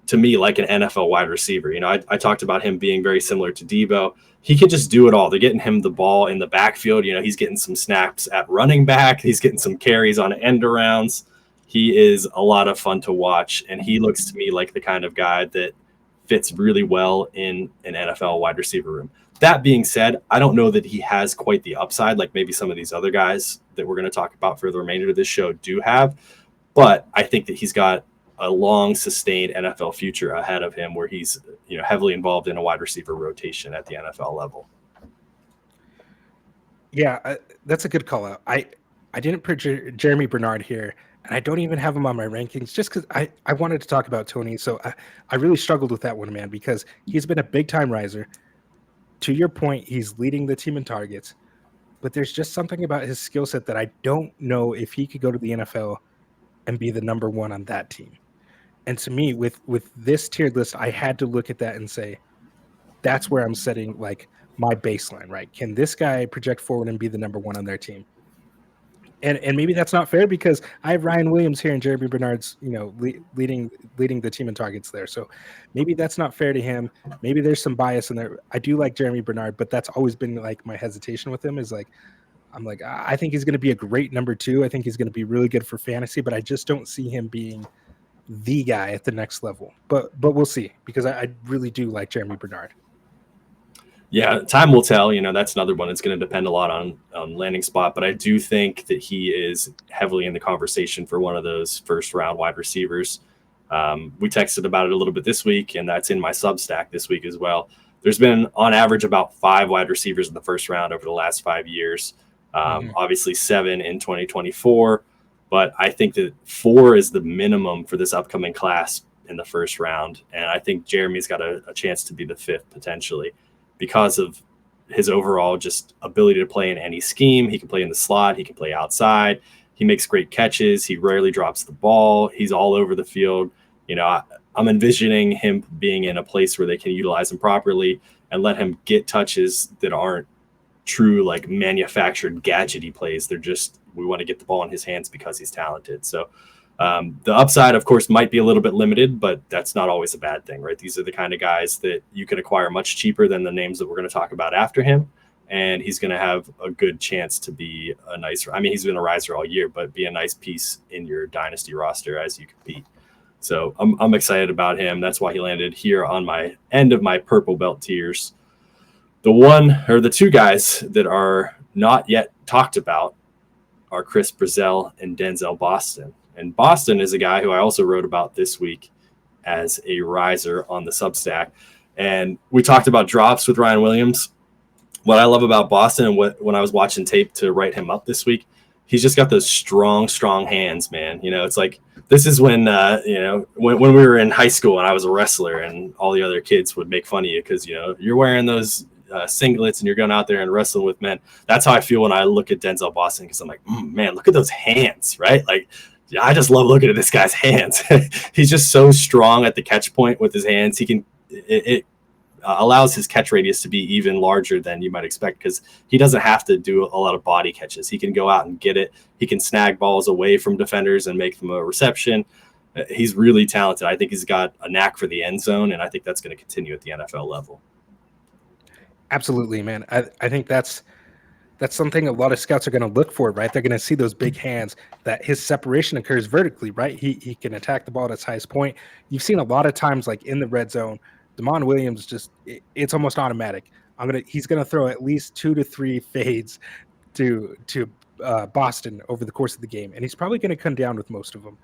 to me like an NFL wide receiver. You know, I talked about him being very similar to Debo. He could just do it all. They're getting him the ball in the backfield. You know, he's getting some snaps at running back. He's getting some carries on end arounds. He is a lot of fun to watch, and he looks to me like the kind of guy that fits really well in an NFL wide receiver room. That being said, I don't know that he has quite the upside like maybe some of these other guys that we're going to talk about for the remainder of this show do have, but I think that he's got a long, sustained NFL future ahead of him where he's, you know, heavily involved in a wide receiver rotation at the NFL level. Yeah, that's a good call out. I didn't put Germie Bernard here, and I don't even have him on my rankings just because I wanted to talk about Toney. So I really struggled with that one, man, because he's been a big-time riser. To your point, he's leading the team in targets, but there's just something about his skill set that I don't know if he could go to the NFL and be the number one on that team. And to me, with this tiered list, I had to look at that and say, that's where I'm setting like my baseline, right? Can this guy project forward and be the number one on their team? And maybe that's not fair because I have Ryan Williams here and Germie Bernard's, you know, leading the team in targets there. So maybe that's not fair to him. Maybe there's some bias in there. I do like Germie Bernard, but that's always been like my hesitation with him is like, I'm like, I think he's going to be a great number 2. I think he's going to be really good for fantasy, but I just don't see him being the guy at the next level. But we'll see because I really do like Germie Bernard. Yeah, time will tell. You know, that's another one. It's going to depend a lot on landing spot, but I do think that he is heavily in the conversation for one of those first round wide receivers. We texted about it a little bit this week, and that's in my Substack this week as well. There's been on average about 5 wide receivers in the first round over the last 5 years. Obviously 7 in 2024, but I think that 4 is the minimum for this upcoming class in the first round. And I think Jeremy's got a chance to be the 5th potentially, because of his overall just ability to play in any scheme. He can play in the slot. He can play outside. He makes great catches. He rarely drops the ball. He's all over the field. You know, I'm envisioning him being in a place where they can utilize him properly and let him get touches that aren't true like manufactured gadgety plays. They're just, we want to get the ball in his hands because he's talented. So the upside, of course, might be a little bit limited, but that's not always a bad thing, right? These are the kind of guys that you can acquire much cheaper than the names that we're going to talk about after him. And he's going to have a good chance to be a nice, I mean, he's been a riser all year, but be a nice piece in your dynasty roster as you compete. So I'm excited about him. That's why he landed here on my end of my purple belt tiers. The two guys that are not yet talked about are Chris Brazzell and Denzel Boston. And Boston is a guy who I also wrote about this week as a riser on the Substack. And we talked about drops with Ryan Williams. What I love about Boston, and when I was watching tape to write him up this week, he's just got those strong hands, man. You know, it's like, this is when, when we were in high school and I was a wrestler and all the other kids would make fun of you because, you're wearing those singlets and you're going out there and wrestling with men. That's how I feel when I look at Denzel Boston, because I'm like, man, look at those hands, right? Like, I just love looking at this guy's hands. He's just so strong at the catch point with his hands. He can, it allows his catch radius to be even larger than you might expect because he doesn't have to do a lot of body catches. He can go out and get it. He can snag balls away from defenders and make them a reception. He's really talented. I think he's got a knack for the end zone, and I think that's going to continue at the NFL level. Absolutely, man. I think that's something a lot of scouts are going to look for, right? They're going to see those big hands, that his separation occurs vertically, right? He can attack the ball at its highest point. You've seen a lot of times, like in the red zone, Damon Williams it's almost automatic. He's gonna throw at least 2 to 3 fades to Boston over the course of the game, and he's probably gonna come down with most of them.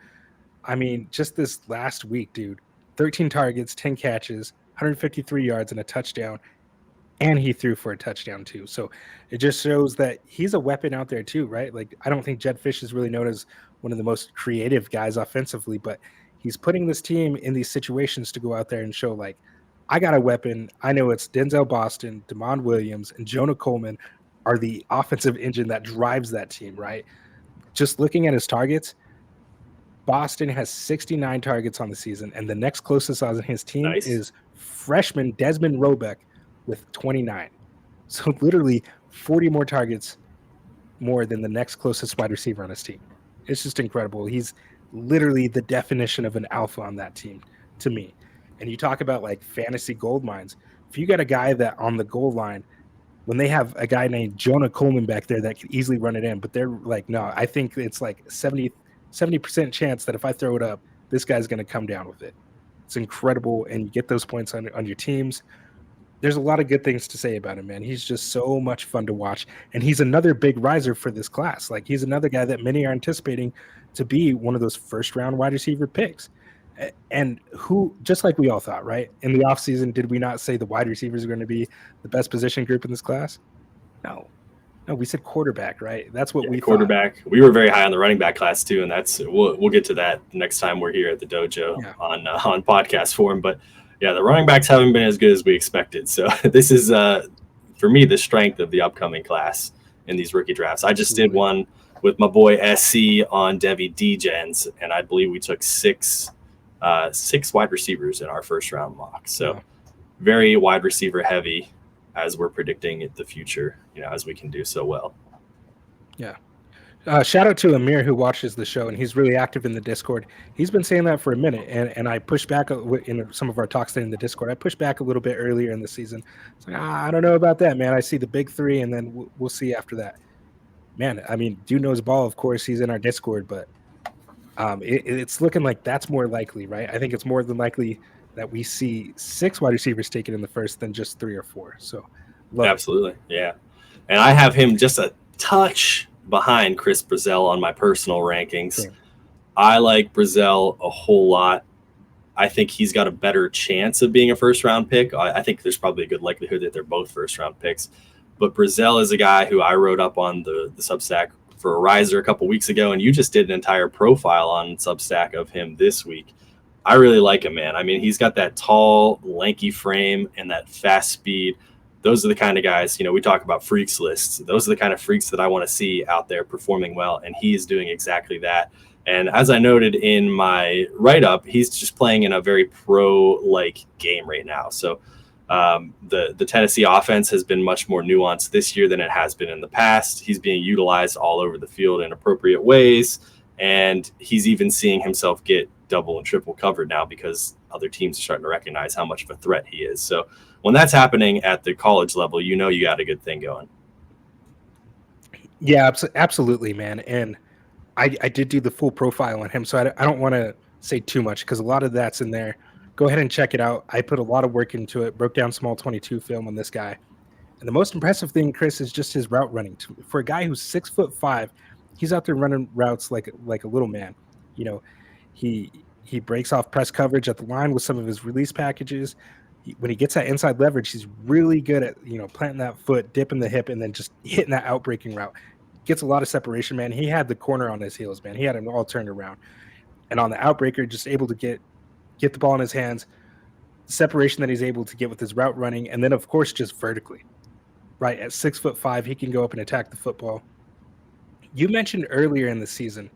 I mean, just this last week, dude, 13 targets, 10 catches, 153 yards, and a touchdown, and he threw for a touchdown too. So it just shows that he's a weapon out there too, right? Like, I don't think Jed Fish is really known as one of the most creative guys offensively, but he's putting this team in these situations to go out there and show, like, I got a weapon. I know it's Denzel Boston, Damon Williams, and Jonah Coleman are the offensive engine that drives that team, right? Just looking at his targets, Boston has 69 targets on the season, and the next closest on his team is freshman Desmond Roebuck with 29. So literally 40 more targets more than the next closest wide receiver on his team. It's just incredible. He's literally the definition of an alpha on that team to me. And you talk about like fantasy gold mines. If you got a guy that on the goal line, when they have a guy named Jonah Coleman back there that could easily run it in, but they're like, no, I think it's like 70% chance that if I throw it up, this guy's going to come down with it. It's incredible. And you get those points on your teams. There's a lot of good things to say about him, man. He's just so much fun to watch. And he's another big riser for this class. Like, he's another guy that many are anticipating to be one of those first round wide receiver picks. And who, just like we all thought, right? In the offseason, did we not say the wide receivers are going to be the best position group in this class? No, we said quarterback, right? That's what we quarterback. Thought. We were very high on the running back class too, and that's we'll get to that next time we're here at the dojo on podcast form. But yeah, the running backs haven't been as good as we expected. So this is for me the strength of the upcoming class in these rookie drafts. I just did one with my boy SC on Devy Dojo, and I believe we took six wide receivers in our first round mock. So very wide receiver heavy as we're predicting the future, as we can do so well. Yeah. Shout out to Amir who watches the show, and he's really active in the Discord. He's been saying that for a minute, and I pushed back in some of our talks there in the Discord. I pushed back a little bit earlier in the season. It's like, I don't know about that, man. I see the big three, and then we'll see after that. Man, I mean, dude knows ball, of course. He's in our Discord, but it's looking like that's more likely, right? I think it's more than likely that we see 6 wide receivers taken in the first than just 3 or 4. So, absolutely, yeah. And I have him just a touch behind Chris Brazzell on my personal rankings. Sure. I like Brazzell a whole lot. I think he's got a better chance of being a first-round pick. I think there's probably a good likelihood that they're both first-round picks. But Brazzell is a guy who I wrote up on the Substack for a riser a couple weeks ago, and you just did an entire profile on Substack of him this week. I really like him, man. I mean, he's got that tall, lanky frame and that fast speed. Those are the kind of guys, we talk about freaks lists. Those are the kind of freaks that I want to see out there performing well, and he is doing exactly that. And as I noted in my write-up, he's just playing in a very pro-like game right now. So the Tennessee offense has been much more nuanced this year than it has been in the past. He's being utilized all over the field in appropriate ways, and he's even seeing himself get double and triple covered now because other teams are starting to recognize how much of a threat he is. So when that's happening at the college level, you know you got a good thing going. Yeah, absolutely, man. And I did do the full profile on him, so I don't want to say too much because a lot of that's in there. Go ahead and check it out. I put a lot of work into it, broke down small 22 film on this guy. And the most impressive thing, Chris, is just his route running. For a guy who's 6'5", he's out there running routes like a little man. You know, he breaks off press coverage at the line with some of his release packages. When he gets that inside leverage, he's really good at, planting that foot, dipping the hip, and then just hitting that outbreaking route. Gets a lot of separation, man. He had the corner on his heels, man. He had him all turned around. And on the outbreaker, just able to get the ball in his hands, separation that he's able to get with his route running, and then, of course, just vertically. Right, at 6'5", he can go up and attack the football. You mentioned earlier in the season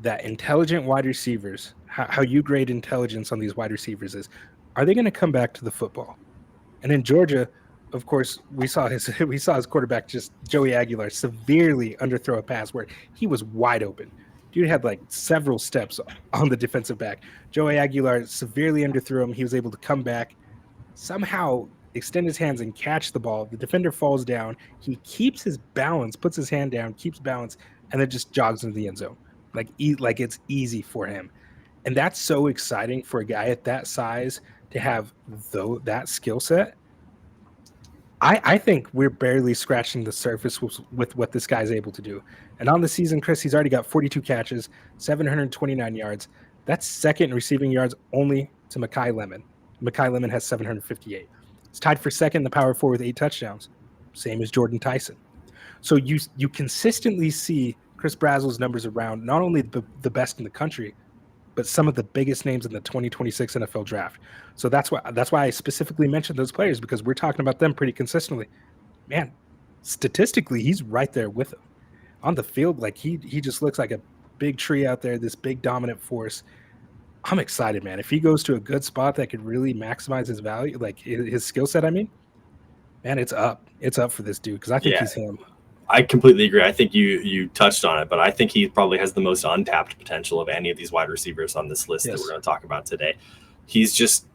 that intelligent wide receivers, how you grade intelligence on these wide receivers is, are they going to come back to the football? And in Georgia, of course, we saw his quarterback, just Joey Aguilar, severely underthrow a pass where he was wide open. Dude had like several steps on the defensive back. Joey Aguilar severely underthrew him. He was able to come back, somehow extend his hands and catch the ball. The defender falls down. He keeps his balance, puts his hand down, keeps balance, and then just jogs into the end zone. Like it's easy for him. And that's so exciting for a guy at that size to have that skill set. I think we're barely scratching the surface with what this guy's able to do. And on the season, Chris, he's already got 42 catches, 729 yards. That's second in receiving yards only to Makai Lemon. Makai Lemon has 758. He's tied for second in the Power 4 with 8 touchdowns, same as Jordan Tyson. So you consistently see Chris Brazzell's numbers around not only the best in the country, but some of the biggest names in the 2026 NFL draft. So that's why I specifically mentioned those players, because we're talking about them pretty consistently. Man, statistically, he's right there with them. On the field, like he just looks like a big tree out there, this big dominant force. I'm excited, man. If he goes to a good spot that could really maximize his value, like his skill set, man, it's up. It's up for this dude, because I think he's him. I completely agree. I think you touched on it, but I think he probably has the most untapped potential of any of these wide receivers on this list that we're going to talk about today. He's just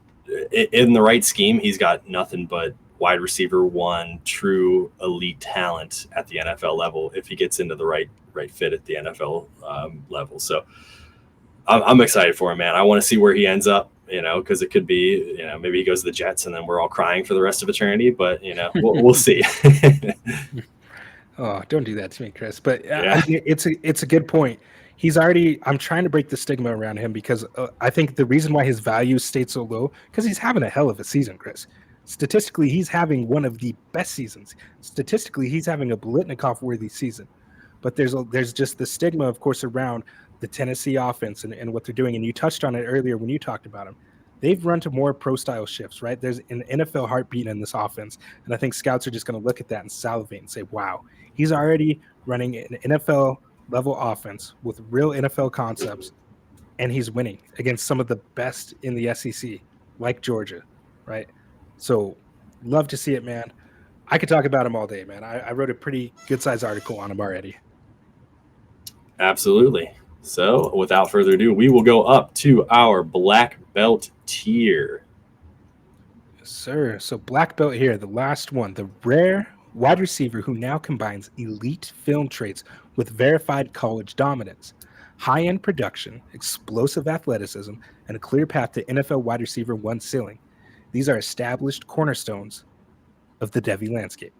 in the right scheme. He's got nothing but wide receiver one, true elite talent at the NFL level if he gets into the right fit at the NFL level. So I'm excited for him, man. I want to see where he ends up, because it could be, maybe he goes to the Jets and then we're all crying for the rest of eternity, but we'll see. Oh, don't do that to me, Chris. But I mean, it's a good point. I'm trying to break the stigma around him, because I think the reason why his value stayed so low, because he's having a hell of a season, Chris. Statistically, he's having one of the best seasons. Statistically, he's having a Biletnikoff-worthy season. But there's just the stigma, of course, around the Tennessee offense and what they're doing. And you touched on it earlier when you talked about him. They've run to more pro-style shifts, right? There's an NFL heartbeat in this offense. And I think scouts are just going to look at that and salivate and say, wow, he's already running an NFL-level offense with real NFL concepts, and he's winning against some of the best in the SEC, like Georgia, right? So love to see it, man. I could talk about him all day, man. I wrote a pretty good-sized article on him already. Absolutely. So without further ado, we will go up to our black belt tier. Yes, sir. So black belt here, the last one, the rare wide receiver who now combines elite film traits with verified college dominance, high-end production, explosive athleticism, and a clear path to NFL wide receiver one ceiling. These are established cornerstones of the Devy landscape.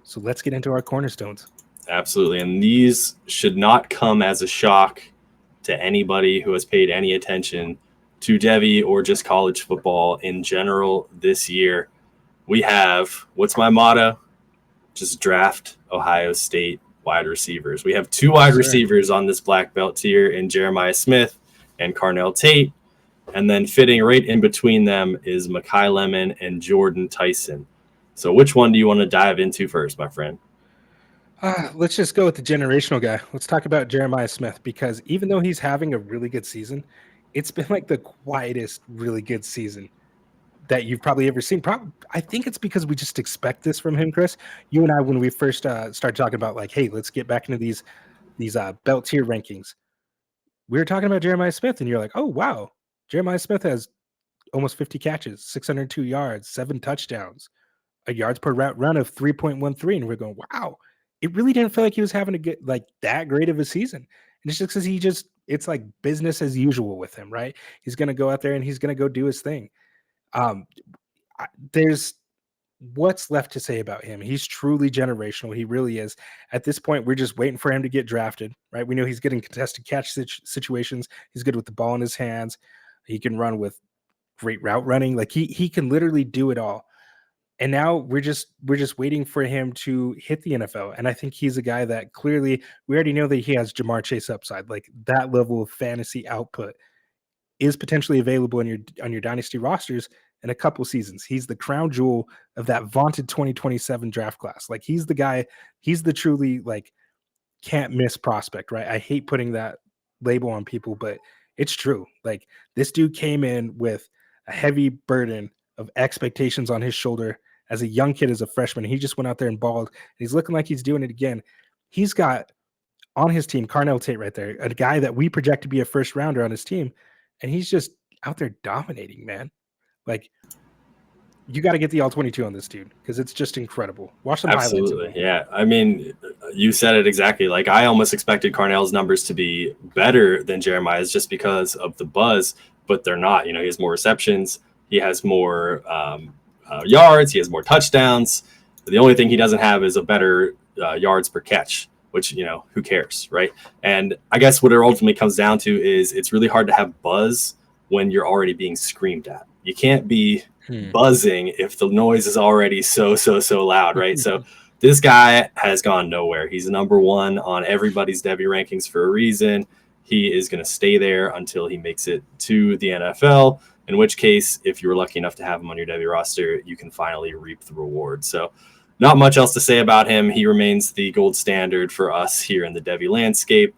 So let's get into our cornerstones. Absolutely. And these should not come as a shock to anybody who has paid any attention to Devy or just college football in general this year. We have, what's my motto? Just draft Ohio State wide receivers. We have 2 wide receivers on this black belt tier in Jeremiah Smith and Carnell Tate. And then fitting right in between them is Makai Lemon and Jordan Tyson. So which one do you want to dive into first, my friend? Let's just go with the generational guy. Let's talk about Jeremiah Smith, because even though he's having a really good season, it's been like the quietest really good season that you've probably ever seen. I think it's because we just expect this from him, Chris. You and I, when we first started talking about like, hey, let's get back into these belt tier rankings, we were talking about Jeremiah Smith, and you're like, oh wow, Jeremiah Smith has almost 50 catches, 602 yards, 7 touchdowns, a yards per route run of 3.13, and we're going, wow. It really didn't feel like he was having to get like that great of a season. And it's just because it's like business as usual with him, right? He's going to go out there and he's going to go do his thing. Um, there's what's left to say about him. He's truly generational. He really is. At this point, we're just waiting for him to get drafted, right? We know he's good in contested catch situations. He's good with the ball in his hands. He can run with great route running. Like he can literally do it all. And now we're just waiting for him to hit the NFL. And I think he's a guy that clearly we already know that he has Jamar Chase upside. Like that level of fantasy output is potentially available in your dynasty rosters in a couple seasons. He's the crown jewel of that vaunted 2027 draft class. Like he's the guy, he's the truly like can't miss prospect, right? I hate putting that label on people, but it's true. Like this dude came in with a heavy burden of expectations on his shoulder as a young kid, as a freshman. He just went out there and balled. And he's looking like he's doing it again. He's got on his team Carnell Tate right there, a guy that we project to be a first rounder on his team, and he's just out there dominating, man. Like you got to get the all 22 on this dude because it's just incredible. Watch some highlights. Absolutely. Yeah. I mean, you said it exactly. Like I almost expected Carnell's numbers to be better than Jeremiah's just because of the buzz, but they're not. You know, he has more receptions. He has more yards. He has more touchdowns. The only thing he doesn't have is a better yards per catch, which, you know, who cares, right? And I guess what it ultimately comes down to is it's really hard to have buzz when you're already being screamed at. You can't be buzzing if the noise is already so loud, right? So this guy has gone nowhere. He's number one on everybody's Devy rankings for a reason. He is going to stay there until he makes it to the NFL, in which case, if you were lucky enough to have him on your Devy roster, you can finally reap the reward. So not much else to say about him. He remains the gold standard for us here in the Devy landscape.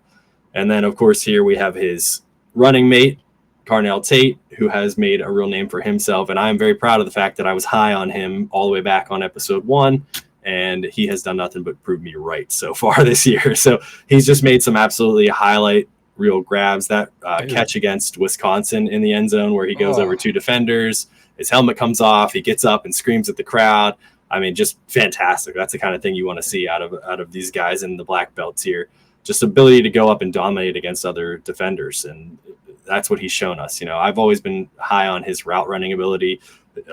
And then, of course, here we have his running mate, Carnell Tate, who has made a real name for himself. And I'm very proud of the fact that I was high on him all the way back on episode 1. And he has done nothing but prove me right so far this year. So he's just made some absolutely highlight reel grabs. That catch against Wisconsin in the end zone where he goes over 2 defenders, his helmet comes off, he gets up and screams at the crowd. I mean, just fantastic. That's the kind of thing you want to see out of these guys in the black belts here. Just ability to go up and dominate against other defenders. And that's what he's shown us. You know, I've always been high on his route running ability.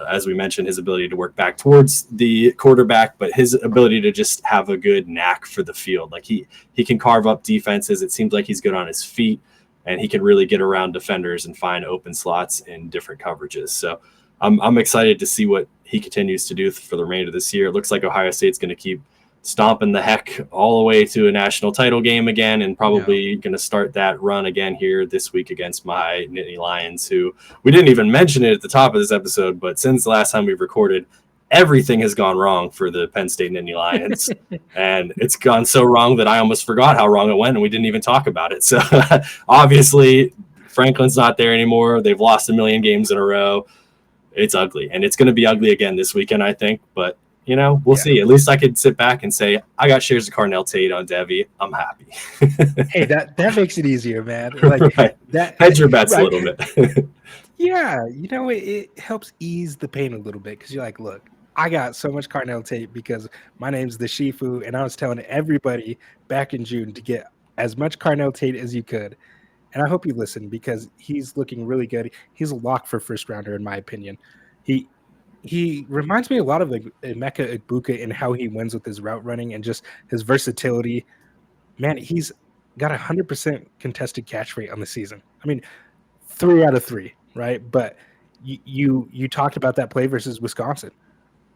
As we mentioned, his ability to work back towards the quarterback, but his ability to just have a good knack for the field. Like he can carve up defenses. It seems like he's good on his feet, and he can really get around defenders and find open slots in different coverages. So I'm excited to see what he continues to do for the remainder of this year. It looks like Ohio State's going to keep stomping the heck all the way to a national title game again, and probably going to start that run again here this week against my Nittany Lions, who we didn't even mention it at the top of this episode, but since the last time we've recorded, everything has gone wrong for the Penn State Nittany Lions. And it's gone so wrong that I almost forgot how wrong it went, and we didn't even talk about it. So obviously Franklin's not there anymore. They've lost a million games in a row. It's ugly, and it's going to be ugly again this weekend, I think, but you know, we'll see. At least I could sit back and say, I got shares of Carnell Tate on Devy. I'm happy. Hey, that makes it easier, man. Like right. that hedge your bets a little bit. Yeah, you know, it helps ease the pain a little bit because you're like, look, I got so much Carnell Tate because my name's the Shifu, and I was telling everybody back in June to get as much Carnell Tate as you could. And I hope you listen because he's looking really good. He's a lock for first rounder, in my opinion. He reminds me a lot of like Emeka Egbuka in how he wins with his route running and just his versatility. Man, he's got 100% contested catch rate on the season. I mean, 3 out of 3, right? But you talked about that play versus Wisconsin.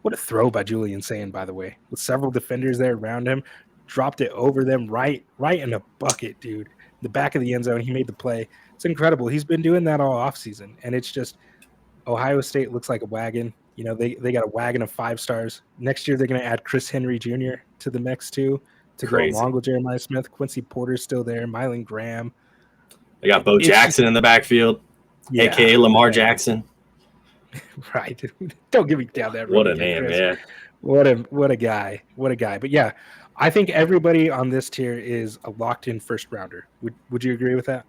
What a throw by Julian Sand, by the way, with several defenders there around him, dropped it over them right in a bucket, dude. The back of the end zone, he made the play. It's incredible. He's been doing that all offseason, and it's just Ohio State looks like a wagon. They got a wagon of 5 stars. Next year, they're going to add Chris Henry Jr. to the mix too. to go Crazy. along with Jeremiah Smith. Quincy Porter's still there. Mylan Graham. They got Bo Jackson in the backfield, a.k.a. Lamar Jackson. Right. Don't get me down that road. What a name, Chris. yeah. What a guy. What a guy. But yeah, I think everybody on this tier is a locked-in first rounder. Would you agree with that?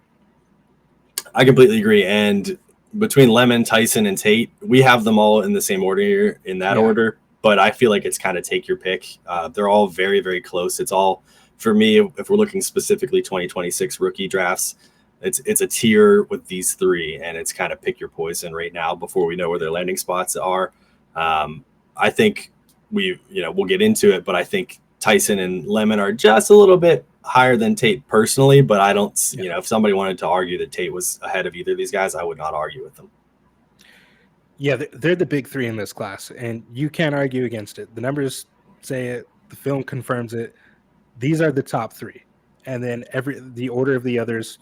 I completely agree. And between Lemon, Tyson, and Tate, we have them all in the same order here, in that order. But I feel like it's kind of take your pick. They're all very, very close. It's all, for me, if we're looking specifically 2026 rookie drafts, it's a tier with these three, and it's kind of pick your poison right now before we know where their landing spots are. I think we'll get into it, but I think Tyson and Lemon are just a little bit higher than Tate personally, but I don't, if somebody wanted to argue that Tate was ahead of either of these guys, I would not argue with them. Yeah, they're the big three in this class, and you can't argue against it. The numbers say it. The film confirms it. These are the top three. And then the order of the others,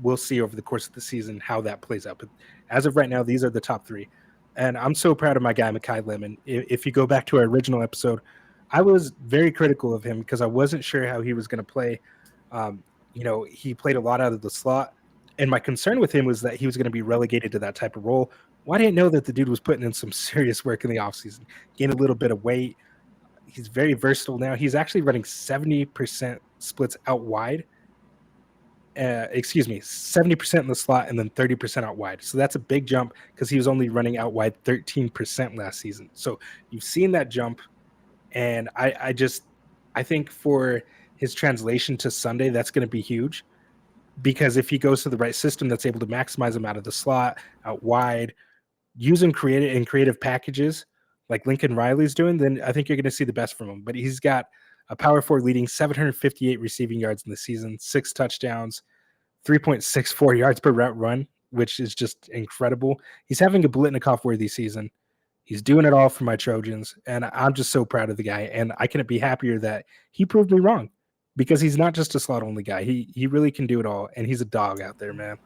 we'll see over the course of the season how that plays out. But as of right now, these are the top three. And I'm so proud of my guy, Makai Lemon. If you go back to our original episode, I was very critical of him because I wasn't sure how he was going to play. He played a lot out of the slot. And my concern with him was that he was going to be relegated to that type of role. Well, I didn't know that the dude was putting in some serious work in the offseason, gained a little bit of weight. He's very versatile now. He's actually running 70% splits out wide. 70% in the slot and then 30% out wide. So that's a big jump because he was only running out wide 13% last season. So you've seen that jump. And I think for his translation to Sunday, that's going to be huge. Because if he goes to the right system that's able to maximize him out of the slot, out wide, using creative packages like Lincoln Riley's doing, then I think you're going to see the best from him. But he's got a power forward leading 758 receiving yards in the season, 6 touchdowns, 3.64 yards per route run, which is just incredible. He's having a Blitnikoff-worthy season. He's doing it all for my Trojans, and I'm just so proud of the guy. And I couldn't be happier that he proved me wrong because he's not just a slot-only guy. He really can do it all, and he's a dog out there, man.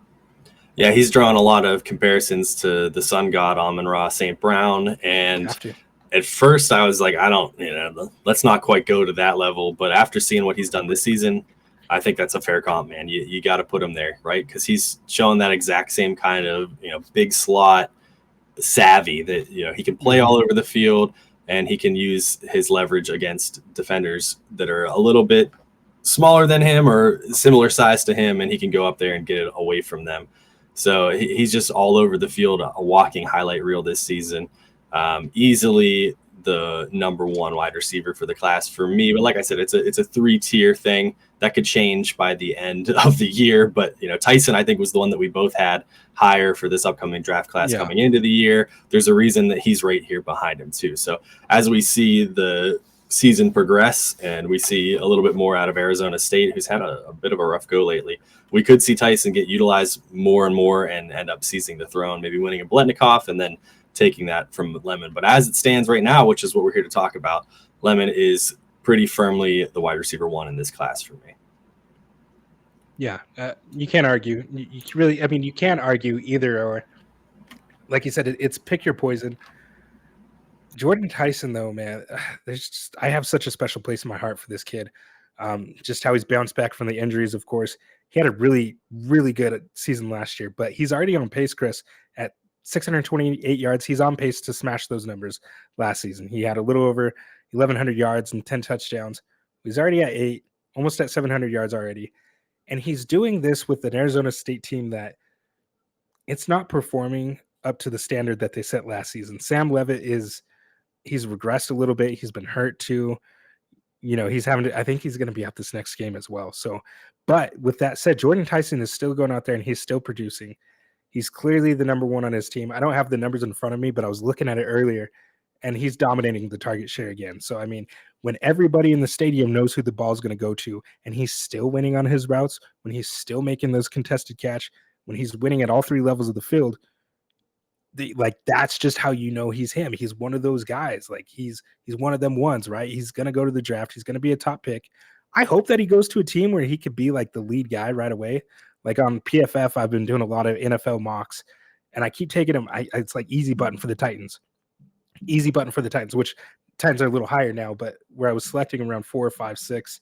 Yeah, he's drawn a lot of comparisons to the sun god Amon-Ra St. Brown, and at first I was like, let's not quite go to that level. But after seeing what he's done this season, I think that's a fair comp, man. You got to put him there, right? Because he's shown that exact same kind of big slot savvy that he can play all over the field, and he can use his leverage against defenders that are a little bit smaller than him or similar size to him, and he can go up there and get it away from them. So he's just all over the field, a walking highlight reel this season. Easily the number one wide receiver for the class for me. But like I said, it's a 3-tier thing that could change by the end of the year. But Tyson, I think, was the one that we both had higher for this upcoming draft class coming into the year. There's a reason that he's right here behind him too. So as we see the season progress and we see a little bit more out of Arizona State, who's had a bit of a rough go lately, we could see Tyson get utilized more and more and end up seizing the throne, maybe winning a Blitnikoff and then taking that from Lemon. But as it stands right now, which is what we're here to talk about, Lemon is pretty firmly the wide receiver 1 in this class for me. Yeah, you can't argue. You can't argue either or. Like you said, it's pick your poison. Jordan Tyson, though, man, I have such a special place in my heart for this kid. Just how he's bounced back from the injuries, of course. He had a really, really good season last year, but he's already on pace, Chris, at 628 yards. He's on pace to smash those numbers last season. He had a little over 1,100 yards and 10 touchdowns. He's already at 8, almost at 700 yards already. And he's doing this with an Arizona State team that it's not performing up to the standard that they set last season. Sam Leavitt he's regressed a little bit. He's been hurt too. I think he's going to be out this next game as well. So, but with that said, Jordan Tyson is still going out there and he's still producing. He's clearly the number 1 on his team. I don't have the numbers in front of me, but I was looking at it earlier and he's dominating the target share again. So, I mean, when everybody in the stadium knows who the ball is going to go to and he's still winning on his routes, when he's still making those contested catch, when he's winning at all 3 levels of the field, that's just how he's him. He's one of those guys. Like he's one of them ones, right? He's going to go to the draft. He's going to be a top pick. I hope that he goes to a team where he could be like the lead guy right away. Like on PFF, I've been doing a lot of NFL mocks and I keep taking him. It's like easy button for the Titans, which Titans are a little higher now, but where I was selecting around 4 or 5, 6,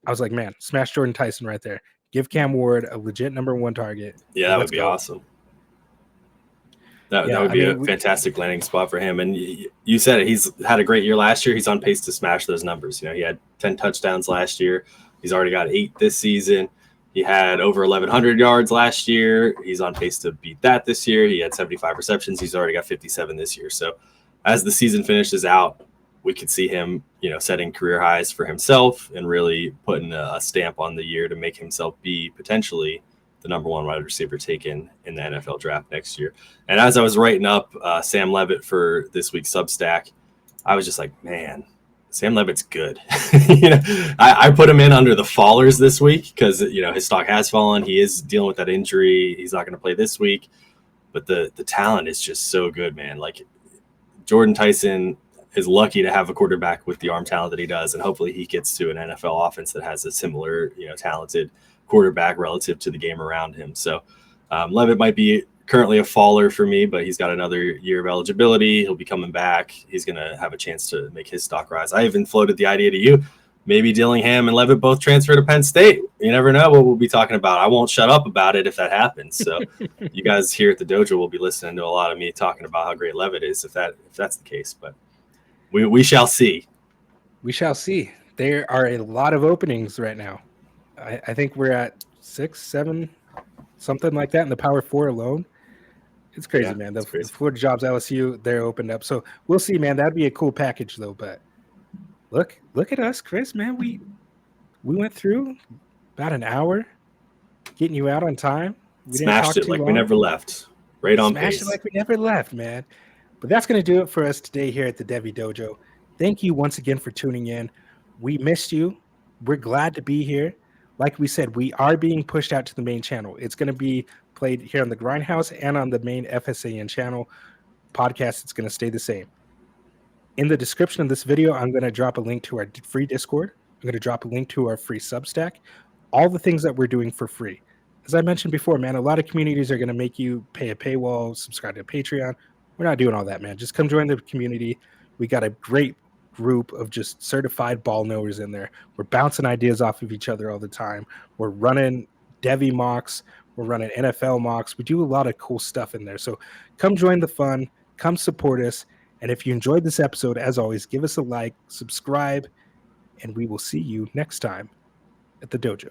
I was like, man, smash Jordan Tyson right there. Give Cam Ward a legit number 1 target. Yeah, that would be awesome. That would be a fantastic landing spot for him. And you said it, he's had a great year last year. He's on pace to smash those numbers. He had 10 touchdowns last year. He's already got 8 this season. He had over 1,100 yards last year. He's on pace to beat that this year. He had 75 receptions. He's already got 57 this year. So as the season finishes out, we could see him, setting career highs for himself and really putting a stamp on the year to make himself be potentially the number 1 wide receiver taken in the NFL draft next year. And as I was writing up Sam Levitt for this week's Substack, I was just like, man, Sam Levitt's good. I put him in under the fallers this week because, his stock has fallen. He is dealing with that injury. He's not going to play this week. But the talent is just so good, man. Like, Jordan Tyson is lucky to have a quarterback with the arm talent that he does, and hopefully he gets to an NFL offense that has a similar, talented quarterback relative to the game around him. So Levitt might be currently a faller for me, but he's got another year of eligibility. He'll be coming back. He's going to have a chance to make his stock rise. I even floated the idea to you. Maybe Dillingham and Levitt both transfer to Penn State. You never know what we'll be talking about. I won't shut up about it if that happens. So you guys here at the dojo will be listening to a lot of me talking about how great Levitt is if that's the case. But we shall see. We shall see. There are a lot of openings right now. I think we're at 6, 7, something like that in the Power 4 alone. It's crazy, man. The Florida Jobs LSU, they're opened up. So we'll see, man. That'd be a cool package, though. But look at us, Chris, man. We went through about an hour getting you out on time. We smashed it like we never left. Right on pace. Smashed it like we never left, man. But that's going to do it for us today here at the Devy Dojo. Thank you once again for tuning in. We missed you. We're glad to be here. Like we said, we are being pushed out to the main channel. It's going to be played here on the Grindhouse and on the main FSAN channel podcast. It's going to stay the same. In the description of this video, I'm going to drop a link to our free Discord. I'm going to drop a link to our free Substack. All the things that we're doing for free. As I mentioned before, man, a lot of communities are going to make you pay a paywall, subscribe to Patreon. We're not doing all that, man. Just come join the community. We got a great group of just certified ball knowers in there. We're bouncing ideas off of each other all the time. We're running Devy mocks. We're running NFL mocks. We do a lot of cool stuff in there. So come join the fun. Come support us. And if you enjoyed this episode, as always, give us a like, subscribe, and we will see you next time at the dojo.